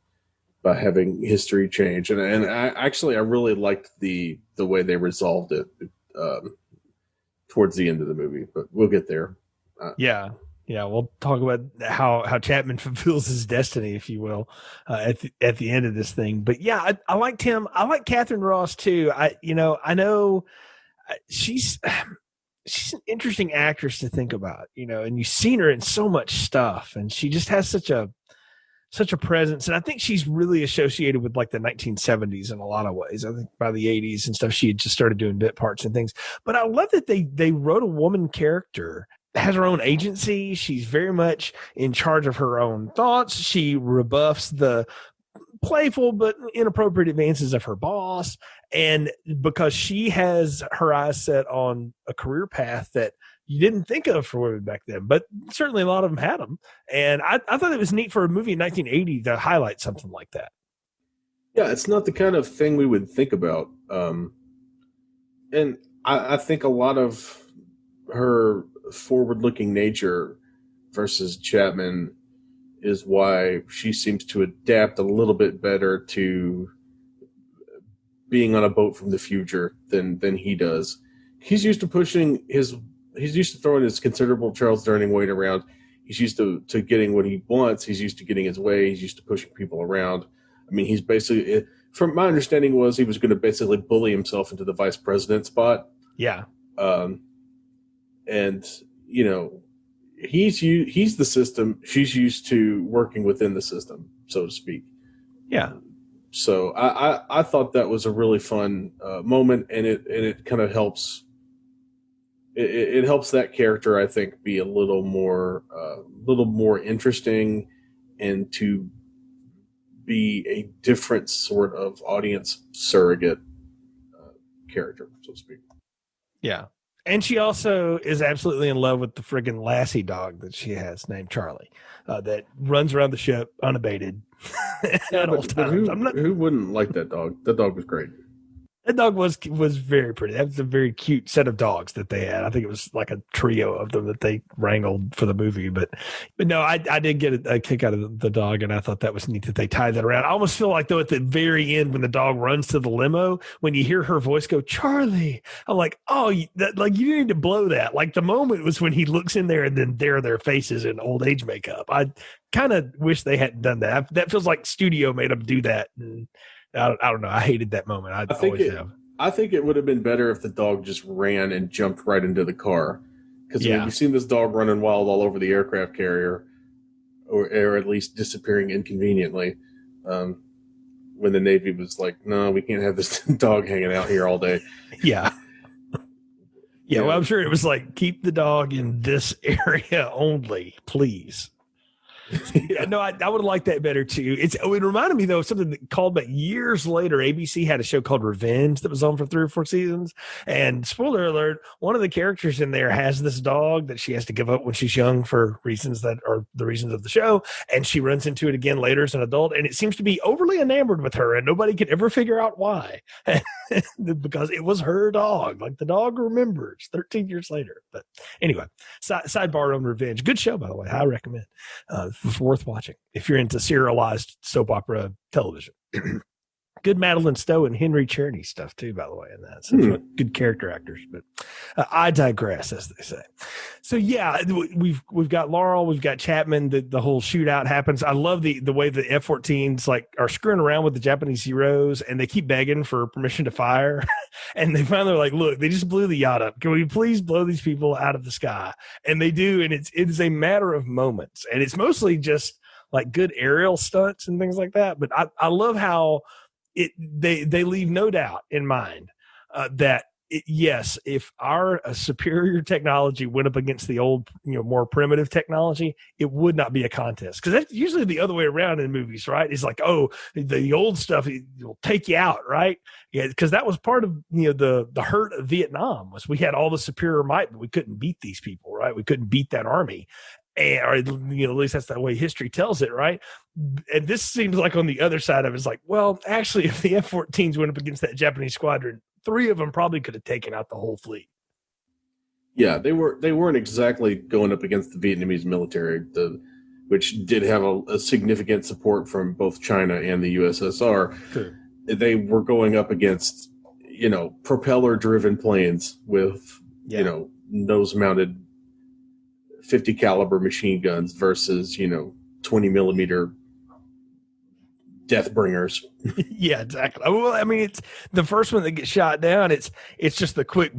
by having history change. And I really liked the way they resolved it towards the end of the movie, but we'll get there. Yeah, we'll talk about how Chapman fulfills his destiny, if you will, at the end of this thing. But yeah, I liked him. I like Catherine Ross too. I know. She's an interesting actress to think about, and you've seen her in so much stuff, and she just has such a presence. And I think she's really associated with like the 1970s in a lot of ways. I think by the 80s and stuff, she had just started doing bit parts and things. But I love that they wrote a woman character that has her own agency. She's very much in charge of her own thoughts. She rebuffs the playful but inappropriate advances of her boss, and because she has her eyes set on a career path that you didn't think of for women back then, but certainly a lot of them had them. And I thought it was neat for a movie in 1980 to highlight something like that. Yeah, it's not the kind of thing we would think about. And I think a lot of her forward-looking nature versus Chapman is why she seems to adapt a little bit better to being on a boat from the future than he does. He's used to he's used to throwing his considerable Charles Durning weight around. He's used to getting what he wants. He's used to getting his way. He's used to pushing people around. I mean, he's basically, from my understanding, was he was going to basically bully himself into the vice president spot. Yeah. And you know, he's the system. She's used to working within the system, so to speak. Yeah. So I thought that was a really fun moment, and it kind of helps. It helps that character, I think, be a little more interesting, and to be a different sort of audience surrogate character, so to speak. Yeah. And she also is absolutely in love with the friggin' Lassie dog that she has named Charlie, that runs around the ship unabated at all times. Who wouldn't like that dog? That dog was great. That dog was very pretty. That was a very cute set of dogs that they had. I think it was like a trio of them that they wrangled for the movie. But no, I did get a kick out of the dog, and I thought that was neat that they tied that around. I almost feel like, though, at the very end when the dog runs to the limo, when you hear her voice go, Charlie, I'm like, oh, you didn't need to blow that. Like, the moment was when he looks in there and then there are their faces in old age makeup. I kind of wish they hadn't done that. That feels like studio made them do that. And I don't know. I hated that moment. I think it would have been better if the dog just ran and jumped right into the car. Because you've seen this dog running wild all over the aircraft carrier, or at least disappearing inconveniently. When the Navy was like, no, we can't have this dog hanging out here all day. Yeah. Yeah, well, I'm sure it was like, keep the dog in this area only, please. Yeah, no, I would have liked that better too. It reminded me though of something that called back years later. ABC had a show called Revenge that was on for 3 or 4 seasons. And spoiler alert, one of the characters in there has this dog that she has to give up when she's young for reasons that are the reasons of the show. And she runs into it again later as an adult. And it seems to be overly enamored with her, and nobody could ever figure out why. Because it was her dog. Like, the dog remembers 13 years later. But anyway, sidebar on Revenge. Good show, by the way. I recommend. It's worth watching if you're into serialized soap opera television. Good Madeline Stowe and Henry Czerny stuff too, by the way, in that. So good character actors. But I digress, as they say. So yeah, we've got Laurel, we've got Chapman. The whole shootout happens. I love the way the F-14s like are screwing around with the Japanese heroes, and they keep begging for permission to fire. And they finally are like, look, they just blew the yacht up. Can we please blow these people out of the sky? And they do, and it's a matter of moments, and it's mostly just like good aerial stunts and things like that. But I love how they leave no doubt in mind that yes, if our superior technology went up against the old, more primitive technology, it would not be a contest. Because that's usually the other way around in movies, right? It's like, oh, the old stuff will take you out, right? Yeah, because that was part of the hurt of Vietnam was we had all the superior might, but we couldn't beat these people, right? We couldn't beat that army. Or at least that's the way history tells it, right? And this seems like on the other side of it, it's like, well, actually, if the F-14s went up against that Japanese squadron, 3 of them probably could have taken out the whole fleet. Yeah, they weren't exactly going up against the Vietnamese military, which did have a significant support from both China and the USSR. True. They were going up against, propeller-driven planes with, nose-mounted 50 caliber machine guns versus 20 millimeter death bringers. Yeah, exactly. Well, I mean, it's the first one that gets shot down. It's just the quick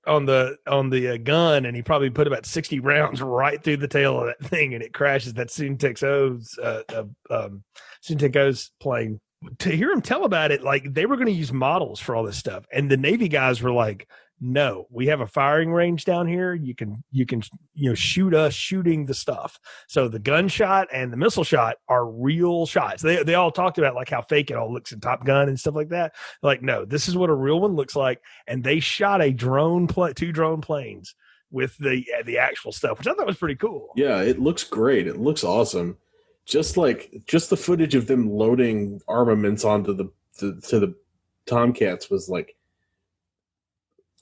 on the gun, and he probably put about 60 rounds right through the tail of that thing, and it crashes that Sunteko's plane. To hear him tell about it, like they were going to use models for all this stuff, and the Navy guys were like, no, we have a firing range down here. You can shoot us shooting the stuff. So the gunshot and the missile shot are real shots. They all talked about like how fake it all looks in Top Gun and stuff like that. Like, no, this is what a real one looks like. And they shot a 2 drone planes with the actual stuff, which I thought was pretty cool. Yeah, it looks great. It looks awesome. Just the footage of them loading armaments onto the Tomcats was like,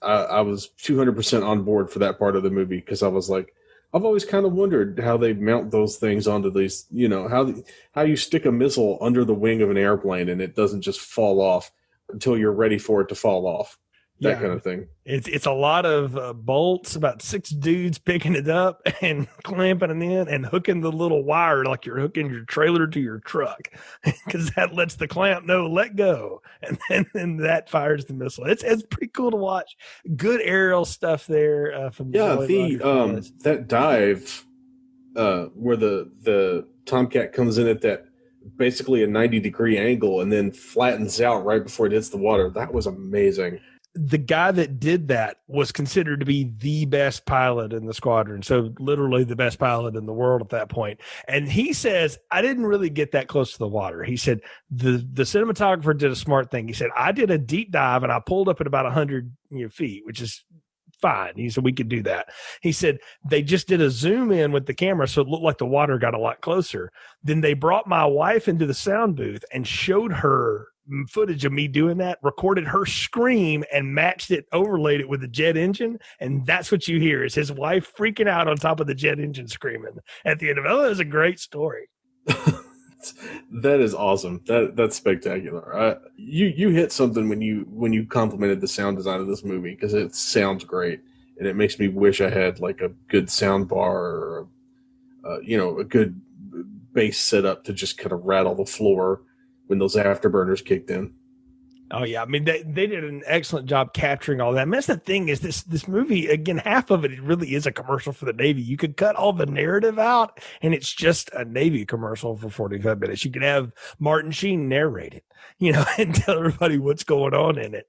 I was 200% on board for that part of the movie because I was like, I've always kind of wondered how they mount those things onto these, how you stick a missile under the wing of an airplane and it doesn't just fall off until you're ready for it to fall off. That kind of thing. It's a lot of bolts, about 6 dudes picking it up and clamping it in and hooking the little wire like you're hooking your trailer to your truck, because that lets the clamp know, let go, and then that fires the missile. It's pretty cool to watch. Good aerial stuff there from that dive where the Tomcat comes in at that basically a 90-degree angle and then flattens out right before it hits the water. That was amazing. The guy that did that was considered to be the best pilot in the squadron. So literally the best pilot in the world at that point. And he says, I didn't really get that close to the water. He said, the cinematographer did a smart thing. He said, I did a deep dive and I pulled up at about 100 feet, which is fine. He said, we could do that. He said, they just did a zoom in with the camera. So it looked like the water got a lot closer. Then they brought my wife into the sound booth and showed her footage of me doing that, recorded her scream and matched it, overlaid it with the jet engine. And that's what you hear is his wife freaking out on top of the jet engine screaming at the end of it. Oh, that was a great story. That is awesome. That's spectacular. You hit something when you complimented the sound design of this movie, because it sounds great. And it makes me wish I had like a good sound bar or, a good bass setup to just kind of rattle the floor when those afterburners kicked in. Oh yeah, I mean they did an excellent job capturing all that. I mean, that's the thing is this movie, again, half of it really is a commercial for the Navy. You could cut all the narrative out and it's just a Navy commercial for 45 minutes. You could have Martin Sheen narrate it, and tell everybody what's going on in it,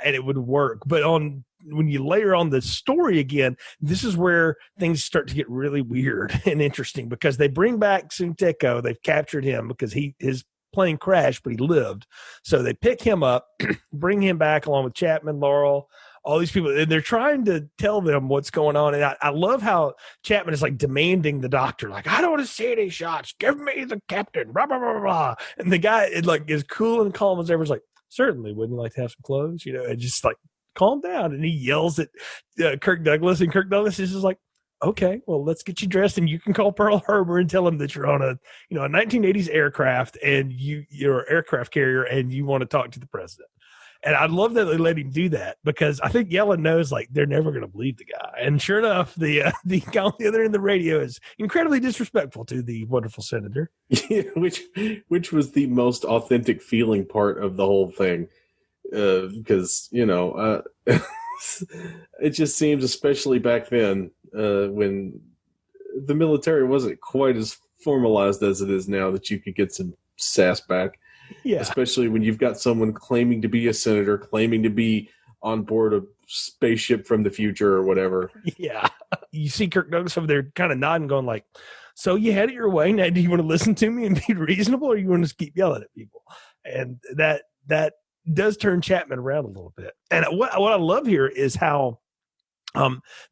and it would work. But when you layer on the story again, this is where things start to get really weird and interesting, because they bring back Sunteko. They've captured him because his plane crashed, but he lived. So they pick him up, bring him back along with Chapman, Laurel, all these people, and they're trying to tell them what's going on. And I love how Chapman is like demanding the doctor, like, I don't want to see any shots. Give me the captain, blah, blah, blah, blah, blah. And the guy is cool and calm as ever. Is like, certainly, wouldn't you like to have some clothes? And just like, calm down. And he yells at Kirk Douglas, and Kirk Douglas is just like, okay, well, let's get you dressed and you can call Pearl Harbor and tell them that you're on a 1980s aircraft and you're an aircraft carrier and you want to talk to the president. And I love that they let him do that, because I think Yellen knows like they're never going to believe the guy. And sure enough, the guy on the other end of the radio is incredibly disrespectful to the wonderful senator. Yeah, which was the most authentic feeling part of the whole thing. Because, it just seems, especially back then, when the military wasn't quite as formalized as it is now, that you could get some sass back. Yeah. Especially when you've got someone claiming to be a senator, claiming to be on board a spaceship from the future or whatever. Yeah. You see Kirk Douglas over there kind of nodding, going like, so you had it your way. Now, do you want to listen to me and be reasonable, or you want to just keep yelling at people? And that does turn Chapman around a little bit. And what I love here is how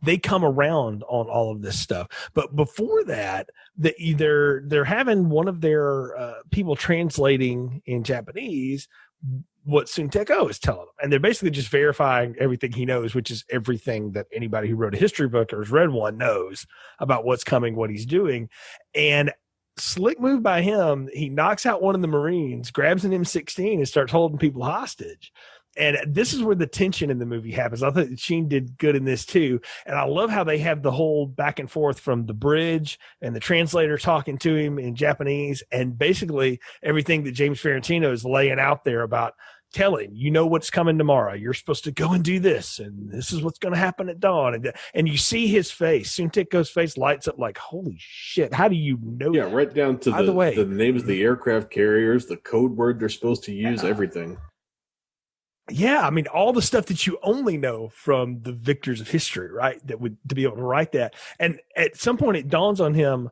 they come around on all of this stuff. But before that, they're having one of their people translating in Japanese what Sunteko is telling them. And they're basically just verifying everything he knows, which is everything that anybody who wrote a history book or has read one knows about what's coming, what he's doing. And slick move by him, he knocks out one of the Marines, grabs an M16 and starts holding people hostage. And this is where the tension in the movie happens. I thought Sheen did good in this too. And I love how they have the whole back and forth from the bridge and the translator talking to him in Japanese, and basically everything that James Ferrantino is laying out there about telling, what's coming tomorrow. You're supposed to go and do this, and this is what's going to happen at dawn. And you see his face. Sunteko's face lights up like, holy shit, how do you know that? Right down to the names of the aircraft carriers, the code word they're supposed to use, everything. Yeah, I mean, all the stuff that you only know from the victors of history, right? That would to be able to write that. And at some point it dawns on him,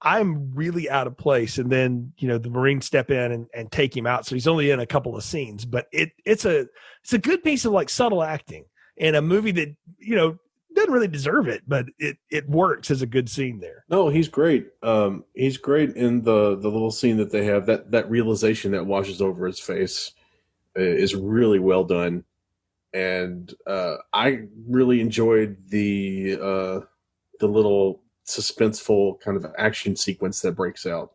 I'm really out of place. And then, the Marines step in and take him out. So he's only in a couple of scenes, but it's a good piece of like subtle acting in a movie that, doesn't really deserve it, but it works as a good scene there. No, he's great. He's great in the little scene that they have, that realization that washes over his face is really well done. and I really enjoyed the little suspenseful kind of action sequence that breaks out,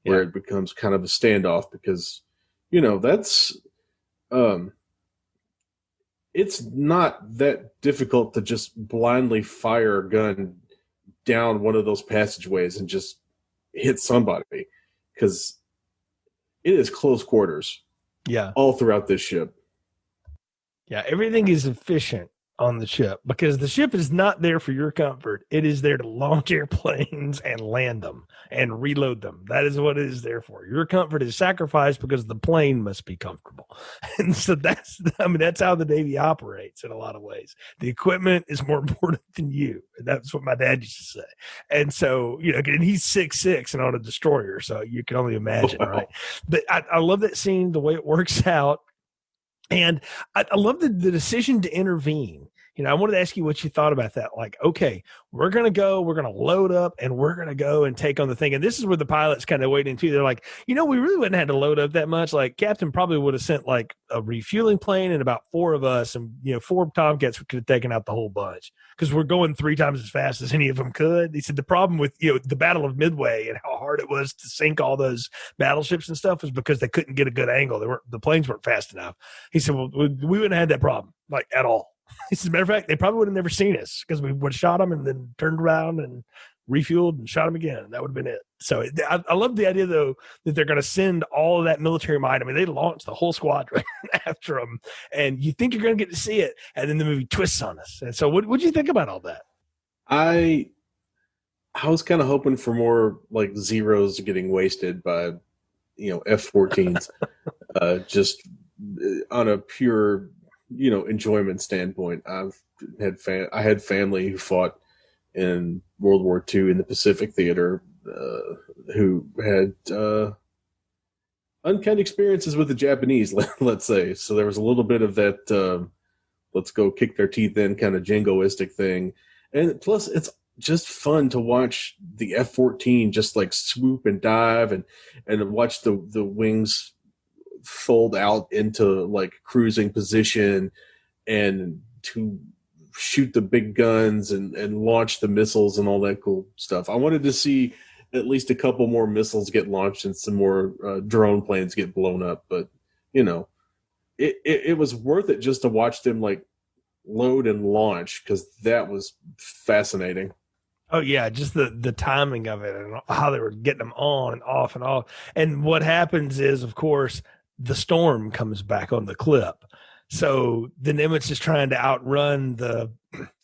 where it becomes kind of a standoff because, that's it's not that difficult to just blindly fire a gun down one of those passageways and just hit somebody, because it is close quarters. Yeah. All throughout this ship. Yeah. Everything is efficient on the ship because the ship is not there for your comfort. It is there to launch airplanes and land them and reload them. That is what it is there for. Your comfort is sacrificed because the plane must be comfortable. And so that's how the Navy operates in a lot of ways. The equipment is more important than you. And that's what my dad used to say. And so, and he's 6'6" and on a destroyer. So you can only imagine, wow. Right? But I love that scene, the way it works out. And I love the decision to intervene. I wanted to ask you what you thought about that. Like, okay, we're going to load up and we're going to go and take on the thing. And this is where the pilots kind of waiting too. They're like, we really wouldn't have to load up that much. Like Captain probably would have sent like a refueling plane and about 4 of us, and 4 Tomcats could have taken out the whole bunch because we're going 3 times as fast as any of them could. He said the problem with, the Battle of Midway and how hard it was to sink all those battleships and stuff was because they couldn't get a good angle. The planes weren't fast enough. He said, well, we wouldn't have had that problem like at all. As a matter of fact, they probably would have never seen us because we would have shot them and then turned around and refueled and shot them again. That would have been it. So I love the idea, though, that they're going to send all of that military might. I mean, they launched the whole squadron after them, and you think you're going to get to see it, and then the movie twists on us. And so what do you think about all that? I was kind of hoping for more like Zeros getting wasted by, F-14s, just on a pure enjoyment standpoint. I had family who fought in World War II in the Pacific Theater, who had unkind experiences with the Japanese, let's say. So there was a little bit of that let's go kick their teeth in kind of jingoistic thing. And plus, it's just fun to watch the F-14 just like swoop and dive and watch the wings fold out into like cruising position and to shoot the big guns and launch the missiles and all that cool stuff. I wanted to see at least a couple more missiles get launched and some more drone planes get blown up. But, it was worth it just to watch them like load and launch, because that was fascinating. Oh yeah, just the timing of it and how they were getting them on and off and off. And what happens is, of course, the storm comes back on the clip. So the Nimitz is trying to outrun the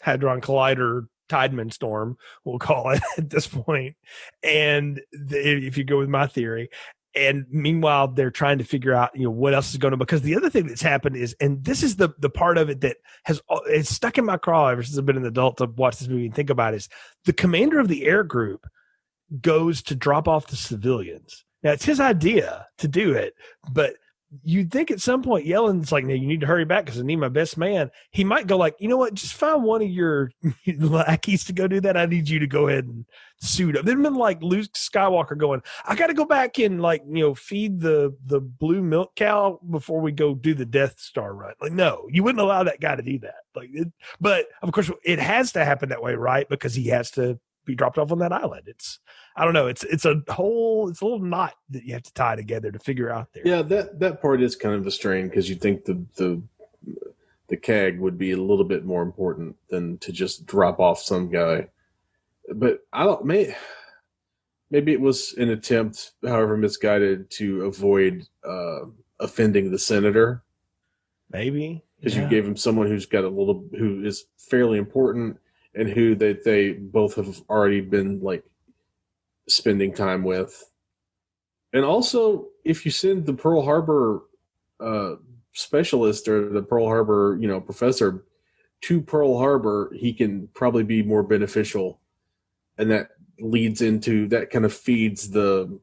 Hadron Collider Tideman storm, we'll call it at this point. And if you go with my theory, and meanwhile, they're trying to figure out, what else is going to, because the other thing that's happened is, and this is the part of it that it's stuck in my craw ever since I've been an adult to watch this movie and think about, is the commander of the air group goes to drop off the civilians. Now, it's his idea to do it, but you'd think at some point Yellen's like, no, you need to hurry back because I need my best man. He might go like, you know what, just find one of your lackeys to go do that. I need you to go ahead and suit up. They've been like Luke Skywalker going, I got to go back and feed the blue milk cow before we go do the Death Star run. Like, no, you wouldn't allow that guy to do that. But of course it has to happen that way, right? Because he has to be dropped off on that island. I don't know. It's a little knot that you have to tie together to figure out there. Yeah, that part is kind of a strain, because you think the CAG would be a little bit more important than to just drop off some guy. But maybe it was an attempt, however misguided, to avoid offending the senator. Maybe because you gave him someone who is fairly important and who they both have already been like spending time with. And also, if you send the Pearl Harbor specialist or the Pearl Harbor, professor to Pearl Harbor, he can probably be more beneficial. And that leads into, that kind of feeds the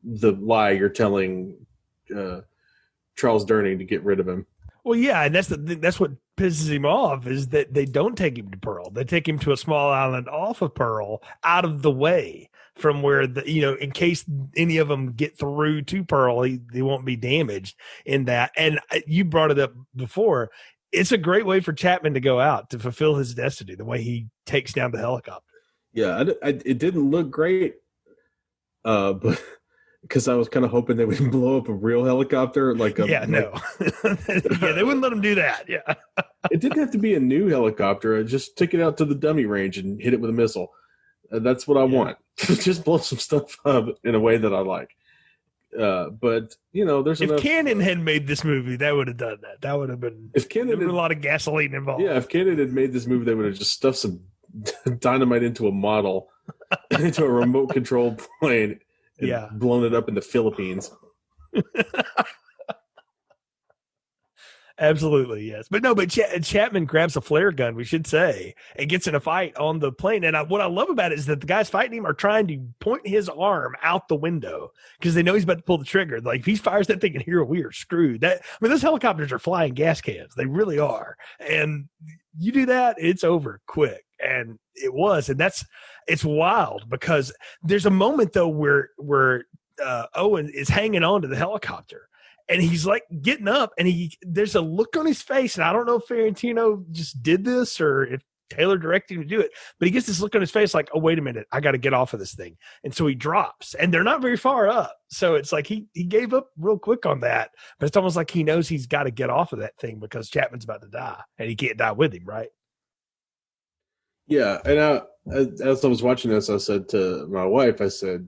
lie you're telling Charles Durning to get rid of him. Well, yeah, and that's what pisses him off, is that they don't take him to Pearl. They take him to a small island off of Pearl, out of the way from where in case any of them get through to Pearl, they won't be damaged in that. And you brought it up before. it's a great way for Chapman to go out to fulfill his destiny, the way he takes down the helicopter. Yeah, it didn't look great, but because I was kind of hoping they would blow up a real helicopter. No. Yeah, they wouldn't let him do that. Yeah. It didn't have to be a new helicopter. Just take it out to the dummy range and hit it with a missile. That's what I want. Just blow some stuff up in a way that I like. But there's if enough. Cannon had made this movie, that would have done that. That would have been. If Cannon had a lot of gasoline involved. Yeah, if Cannon had made this movie, they would have just stuffed some dynamite into a model, into a remote control plane, and blown it up in the Philippines. Absolutely, yes. But Chapman grabs a flare gun, we should say, and gets in a fight on the plane. And what I love about it is that the guys fighting him are trying to point his arm out the window because they know he's about to pull the trigger. Like, if he fires that thing in here, we are screwed. Those helicopters are flying gas cans. They really are. And you do that, it's over quick. And it was. And it's wild because there's a moment, though, where Owen is hanging on to the helicopter. And he's like getting up, and there's a look on his face, and I don't know if Ferrantino just did this or if Taylor directed him to do it, but he gets this look on his face like, oh, wait a minute, I got to get off of this thing. And so he drops, and they're not very far up. So it's like he gave up real quick on that, but it's almost like he knows he's got to get off of that thing because Chapman's about to die, and he can't die with him, right? Yeah, and as I was watching this, I said to my wife, I said,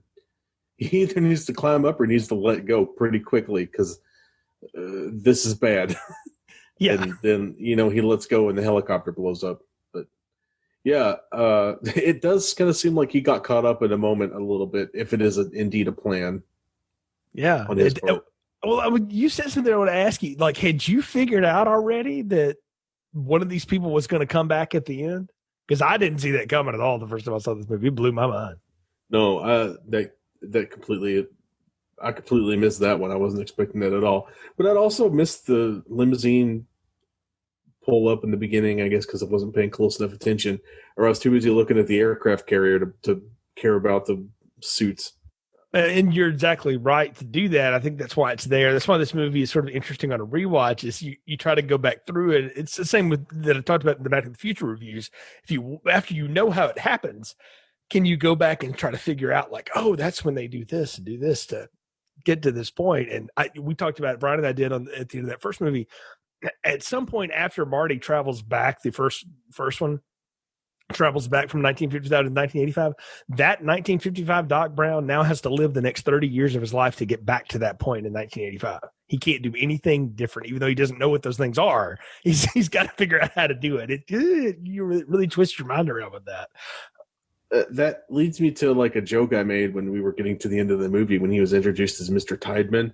he either needs to climb up or needs to let go pretty quickly because this is bad. Yeah. And then, he lets go and the helicopter blows up. But yeah, it does kind of seem like he got caught up in a moment a little bit, if it is indeed a plan. Yeah. On his part. Well, you said something I want to ask you. Like, had you figured out already that one of these people was going to come back at the end? Because I didn't see that coming at all the first time I saw this movie. It blew my mind. No, I completely missed that one. I wasn't expecting that at all. But I'd also missed the limousine pull up in the beginning, I guess, because I wasn't paying close enough attention, or I was too busy looking at the aircraft carrier to care about the suits. And you're exactly right to do that. I think that's why it's there. That's why this movie is sort of interesting on a rewatch. Is you try to go back through it. It's the same that I talked about in the Back to the Future reviews. After you know how it happens, can you go back and try to figure out like, oh, that's when they do this and do this to get to this point? And we talked about it, Brian and I did at the end of that first movie. At some point after Marty travels back, the first one travels back from 1955 to 1985, that 1955 Doc Brown now has to live the next 30 years of his life to get back to that point in 1985. He can't do anything different, even though he doesn't know what those things are. He's got to figure out how to do it. You really twist your mind around with that. That leads me to like a joke I made when we were getting to the end of the movie when he was introduced as Mr. Tideman.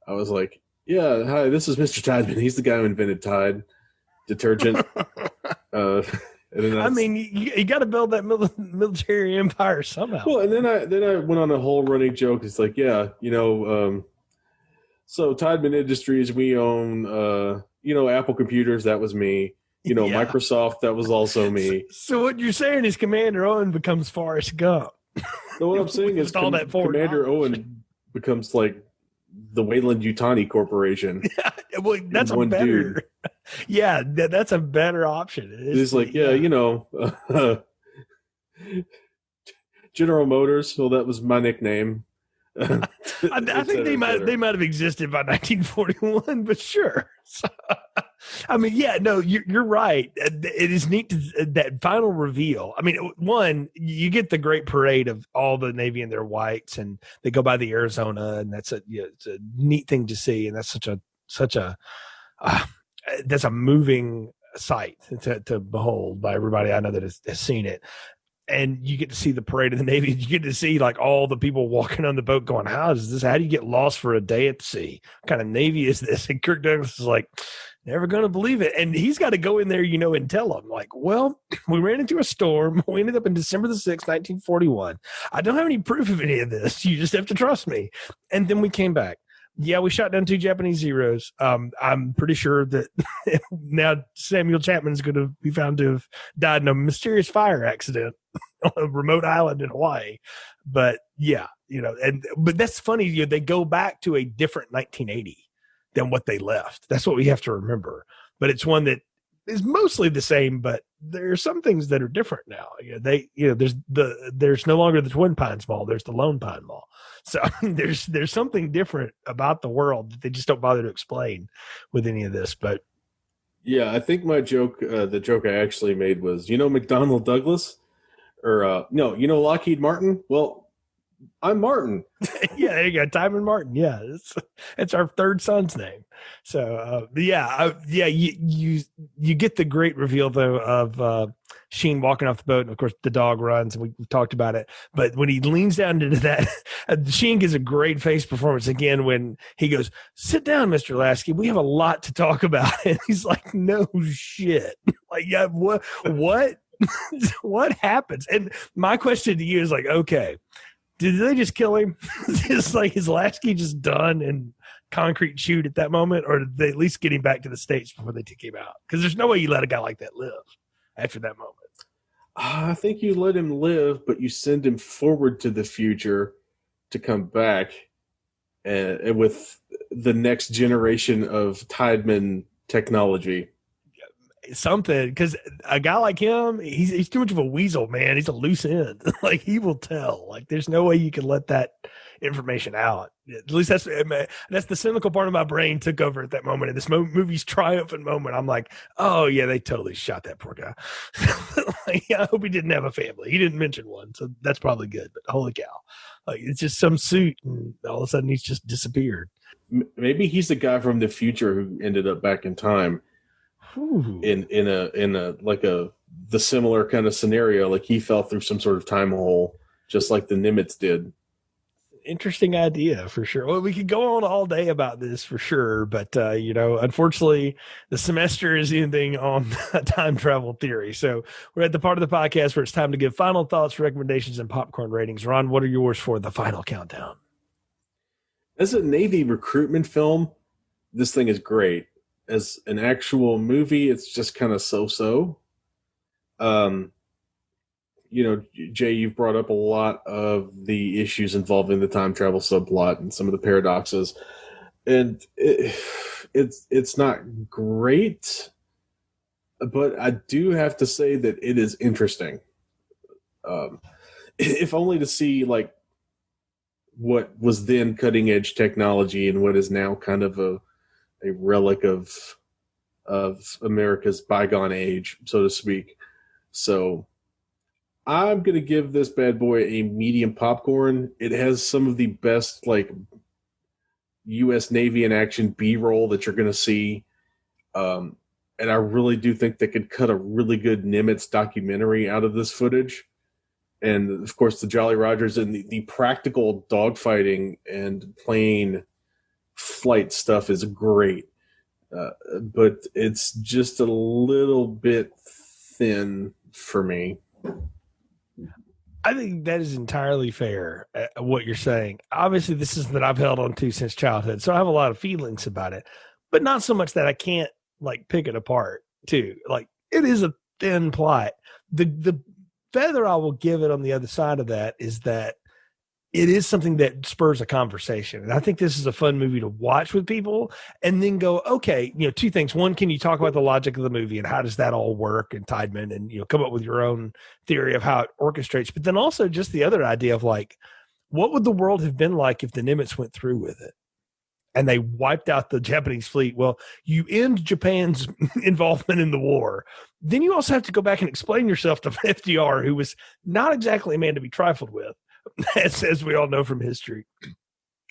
I was like, yeah, hi, this is Mr. Tideman. He's the guy who invented Tide detergent. You got to build that military empire somehow. Well, and then I went on a whole running joke. It's like, yeah, so Tideman Industries, we own, Apple Computers. That was me. Microsoft, that was also me. So what you're saying is Commander Owen becomes Forrest Gump. So what I'm saying is Commander Owen becomes like the Wayland Yutani Corporation. Yeah, well, that's a better. Dude. Yeah, that's a better option. It's like, General Motors. Well, that was my nickname. I think they might have existed by 1941, but sure. So, you're right. It is neat that final reveal. I mean, one, you get the great parade of all the Navy in their whites, and they go by the Arizona, and that's it's a neat thing to see, and that's such a that's a moving sight to behold by everybody I know that has seen it. And you get to see the parade of the Navy. You get to see like all the people walking on the boat going, how do you get lost for a day at sea? What kind of Navy is this? And Kirk Douglas is like, never going to believe it. And he's got to go in there, and tell them like, well, we ran into a storm. We ended up in December the 6th, 1941. I don't have any proof of any of this. You just have to trust me. And then we came back. Yeah, we shot down 2 Japanese Zeros. I'm pretty sure that now Samuel Chapman is going to be found to have died in a mysterious fire accident on a remote island in Hawaii. But yeah, but that's funny. They go back to a different 1980 than what they left. That's what we have to remember. But it's one that is mostly the same, but there are some things that are different now. There's no longer the Twin Pines Mall. There's the Lone Pine Mall. So there's something different about the world that they just don't bother to explain with any of this. But yeah, I think my joke, the joke I actually made was, McDonnell Douglas, or no, Lockheed Martin. Well, I'm Martin. Yeah, there you go, Tideman Martin. Yeah, it's our third son's name. So you get the great reveal though of Sheen walking off the boat, and of course the dog runs, and we've talked about it. But when he leans down into that, Sheen gives a great face performance again when he goes, "Sit down, Mr. Lasky. We have a lot to talk about." And he's like, "No shit." Like, yeah, what what happens? And my question to you is like, okay, did they just kill him? Is Lasky just done and concrete chewed at that moment, or did they at least get him back to the States before they took him out? Because there's no way you let a guy like that live after that moment. I think you let him live, but you send him forward to the future to come back and with the next generation of Tideman technology. Something, because a guy like him, he's too much of a weasel, man. He's a loose end. Like, he will tell. Like, there's no way you can let that information out. At least that's the cynical part of my brain took over at that moment. In this movie's triumphant moment, I'm like, oh yeah, they totally shot that poor guy. Like, I hope he didn't have a family. He didn't mention one, so that's probably good. But holy cow, like, it's just some suit, and all of a sudden he's just disappeared. Maybe he's the guy from the future who ended up back in time. In the similar kind of scenario, like he fell through some sort of time hole, just like the Nimitz did. Interesting idea for sure. Well, we could go on all day about this for sure, but unfortunately, the semester is ending on time travel theory. So we're at the part of the podcast where it's time to give final thoughts, recommendations, and popcorn ratings. Ron, what are yours for the final countdown? As a Navy recruitment film, this thing is great. As an actual movie, it's just kind of so-so. Jay, you've brought up a lot of the issues involving the time travel subplot and some of the paradoxes, and it's not great, but I do have to say that it is interesting. If only to see like what was then cutting edge technology and what is now kind of a relic of America's bygone age, so to speak. So I'm going to give this bad boy a medium popcorn. It has some of the best like U.S. Navy in action B-roll that you're going to see. And I really do think they could cut a really good Nimitz documentary out of this footage. And of course the Jolly Rogers and the practical dogfighting and plane flight stuff is great, but it's just a little bit thin for me. I think that is entirely fair, what you're saying. Obviously, this is that I've held on to since childhood, so I have a lot of feelings about it, but not so much that I can't like pick it apart too. Like, it is a thin plot. The feather I will give it on the other side of that is that it is something that spurs a conversation. And I think this is a fun movie to watch with people and then go, okay, two things. One, can you talk about the logic of the movie and how does that all work in Tideman, and, come up with your own theory of how it orchestrates. But then also just the other idea of like, what would the world have been like if the Nimitz went through with it and they wiped out the Japanese fleet? Well, you end Japan's involvement in the war. Then you also have to go back and explain yourself to FDR, who was not exactly a man to be trifled with. As we all know from history.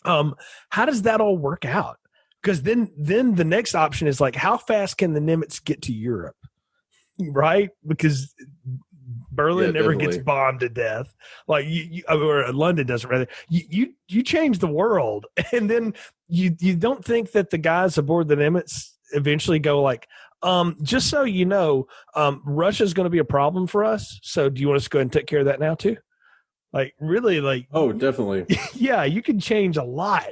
How does that all work out? Because then the next option is like, how fast can the Nimitz get to Europe? Right? Because Berlin never gets bombed to death. Like or London doesn't, rather. You change the world, and then you don't think that the guys aboard the Nimitz eventually go like, just so you know, Russia's going to be a problem for us. So do you want us to go ahead and take care of that now too? Like, really, like... Oh, definitely. Yeah, you can change a lot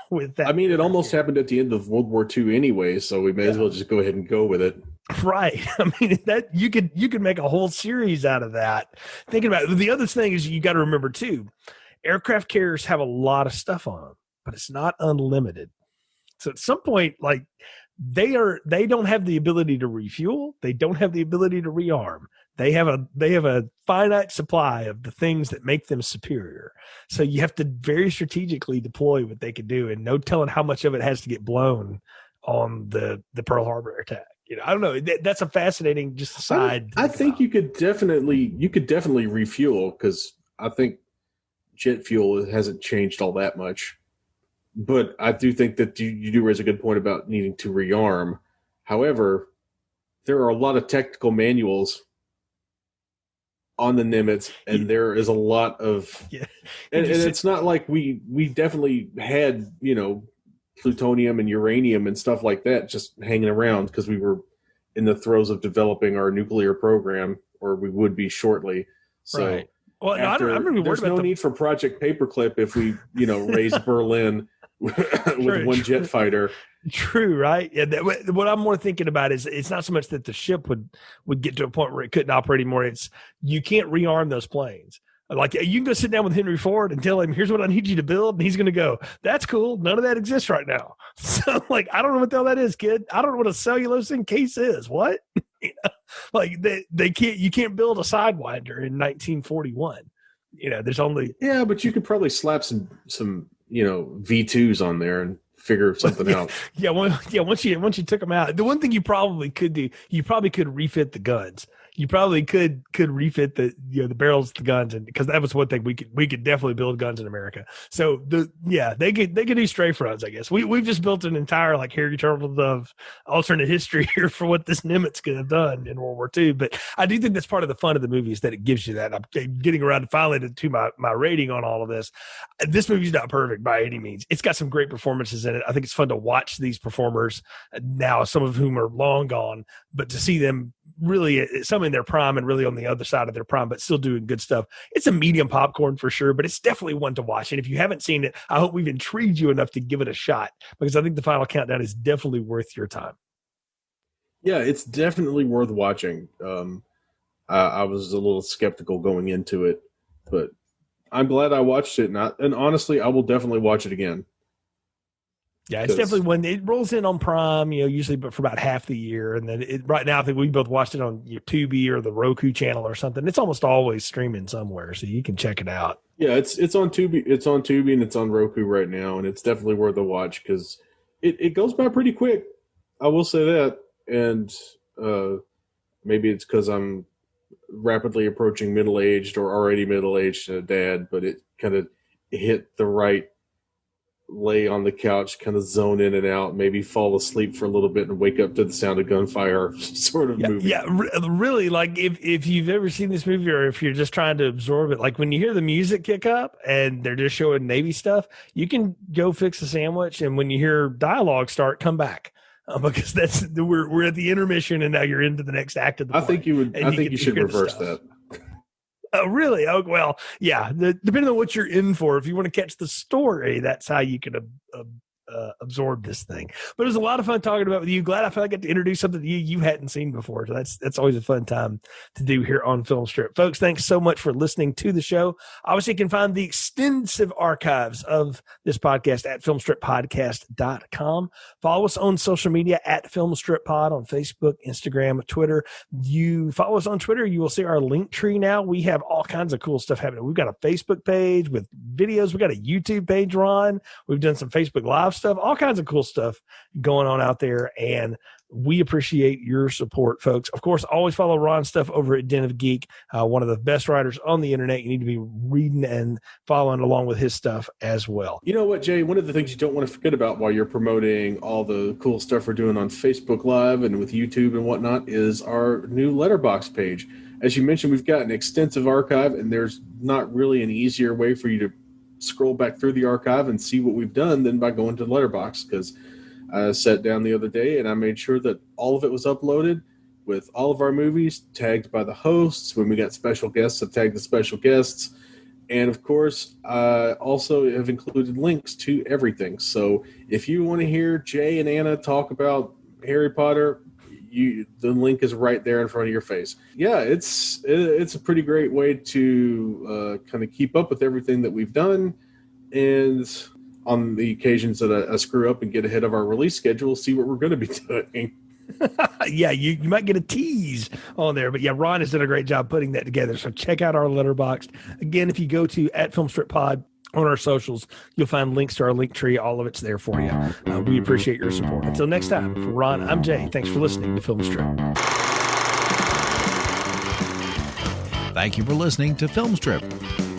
with that. I mean, it almost happened at the end of World War II anyway, so we may as well just go ahead and go with it. Right. I mean, that you could make a whole series out of that. Thinking about it. The other thing is you got to remember, too, aircraft carriers have a lot of stuff on them, but it's not unlimited. So at some point, like, they don't have the ability to refuel. They don't have the ability to rearm. They have a finite supply of the things that make them superior. So you have to very strategically deploy what they can do, and no telling how much of it has to get blown on the Pearl Harbor attack. I don't know. That's a fascinating just side. I think you could definitely refuel, because I think jet fuel hasn't changed all that much. But I do think that you do raise a good point about needing to rearm. However, there are a lot of technical manuals on the Nimitz, and there is a lot of and it's not like we definitely had plutonium and uranium and stuff like that just hanging around because we were in the throes of developing our nuclear program, or we would be shortly. So right. Well, there's no need for Project Paperclip if we raise Berlin with one jet fighter. True, right? Yeah. What I'm more thinking about is it's not so much that the ship would get to a point where it couldn't operate anymore. It's you can't rearm those planes. Like, you can go sit down with Henry Ford and tell him, here's what I need you to build. And he's going to go, that's cool. None of that exists right now. So, like, I don't know what the hell that is, kid. I don't know what a cellulose encase is. What? Like, you can't build a Sidewinder in 1941. There's only. Yeah, but you could probably slap some V2s on there and figure something out. Yeah. Once you took them out, the one thing you probably could do, you probably could refit the guns. You probably could refit the barrels of the guns, and because that was one thing we could definitely build guns in America. So they could do strafe runs. I guess we've just built an entire like Harry Turtle of alternate history here for what this Nimitz could have done in World War II. But I do think that's part of the fun of the movie is that it gives you that. I'm getting around to finally to my rating on all of this. This movie's not perfect by any means. It's got some great performances in it. I think it's fun to watch these performers now, some of whom are long gone, but to see them really some in their prime and really on the other side of their prime, but still doing good stuff. It's a medium popcorn for sure, but it's definitely one to watch. And if you haven't seen it, I hope we've intrigued you enough to give it a shot, because I think the Final Countdown is definitely worth your time. Yeah, it's definitely worth watching. I was a little skeptical going into it, but I'm glad I watched it. And honestly, I will definitely watch it again. Yeah, it's definitely when it rolls in on Prime, usually but for about half the year. And then right now, I think we both watched it on your Tubi or the Roku channel or something. It's almost always streaming somewhere, so you can check it out. Yeah, it's on Tubi. It's on Tubi and it's on Roku right now, and it's definitely worth a watch because it goes by pretty quick. I will say that, and maybe it's because I'm rapidly approaching middle-aged or already middle-aged dad, but it kind of hit the right lay on the couch, kind of zone in and out, maybe fall asleep for a little bit and wake up to the sound of gunfire sort of movie. Yeah, really, like if you've ever seen this movie or if you're just trying to absorb it, like when you hear the music kick up and they're just showing Navy stuff, you can go fix a sandwich, and when you hear dialogue start, come back. Because we're at the intermission and now you're into the next act of the play. I think you should reverse that. Oh, really? Oh, well, yeah. Depending on what you're in for, if you want to catch the story, that's how you can absorb this thing. But it was a lot of fun talking about it with you. Glad I got to introduce something to you hadn't seen before. So that's always a fun time to do here on Film Strip. Folks, thanks so much for listening to the show. Obviously, you can find the extensive archives of this podcast at filmstrippodcast.com. Follow us on social media at FilmStripPod on Facebook, Instagram, Twitter. You follow us on Twitter, you will see our link tree now. We have all kinds of cool stuff happening. We've got a Facebook page with videos. We've got a YouTube page, Ron. We've done some Facebook Live stuff, all kinds of cool stuff going on out there, and we appreciate your support, folks. Of course, always follow Ron's stuff over at Den of Geek, one of the best writers on the internet. You need to be reading and following along with his stuff as well. You know what, Jay? One of the things you don't want to forget about while you're promoting all the cool stuff we're doing on Facebook Live and with YouTube and whatnot is our new Letterboxd page. As you mentioned, we've got an extensive archive, and there's not really an easier way for you to scroll back through the archive and see what we've done than by going to Letterboxd, because I sat down the other day and I made sure that all of it was uploaded with all of our movies tagged by the hosts. When we got special guests, I tagged the special guests. And of course, I also have included links to everything. So if you want to hear Jay and Anna talk about Harry Potter, the link is right there in front of your face. Yeah, it's a pretty great way to kind of keep up with everything that we've done. And on the occasions that I screw up and get ahead of our release schedule, see what we're going to be doing. Yeah, you might get a tease on there, but yeah, Ron has done a great job putting that together. So check out our Letterboxd. Again, if you go to @FilmstripPod on our socials, you'll find links to our link tree. All of it's there for you. We appreciate your support. Until next time, for Ron, I'm Jay. Thanks for listening to Film Strip. Thank you for listening to Film Strip.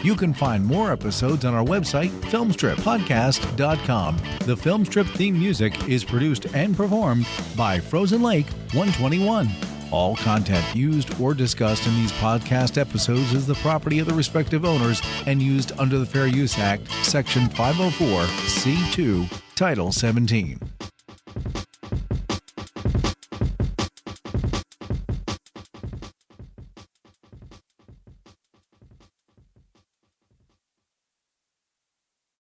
You can find more episodes on our website, filmstrippodcast.com. The Film Strip theme music is produced and performed by Frozen Lake 121. All content used or discussed in these podcast episodes is the property of the respective owners and used under the Fair Use Act, Section 504, C2, Title 17.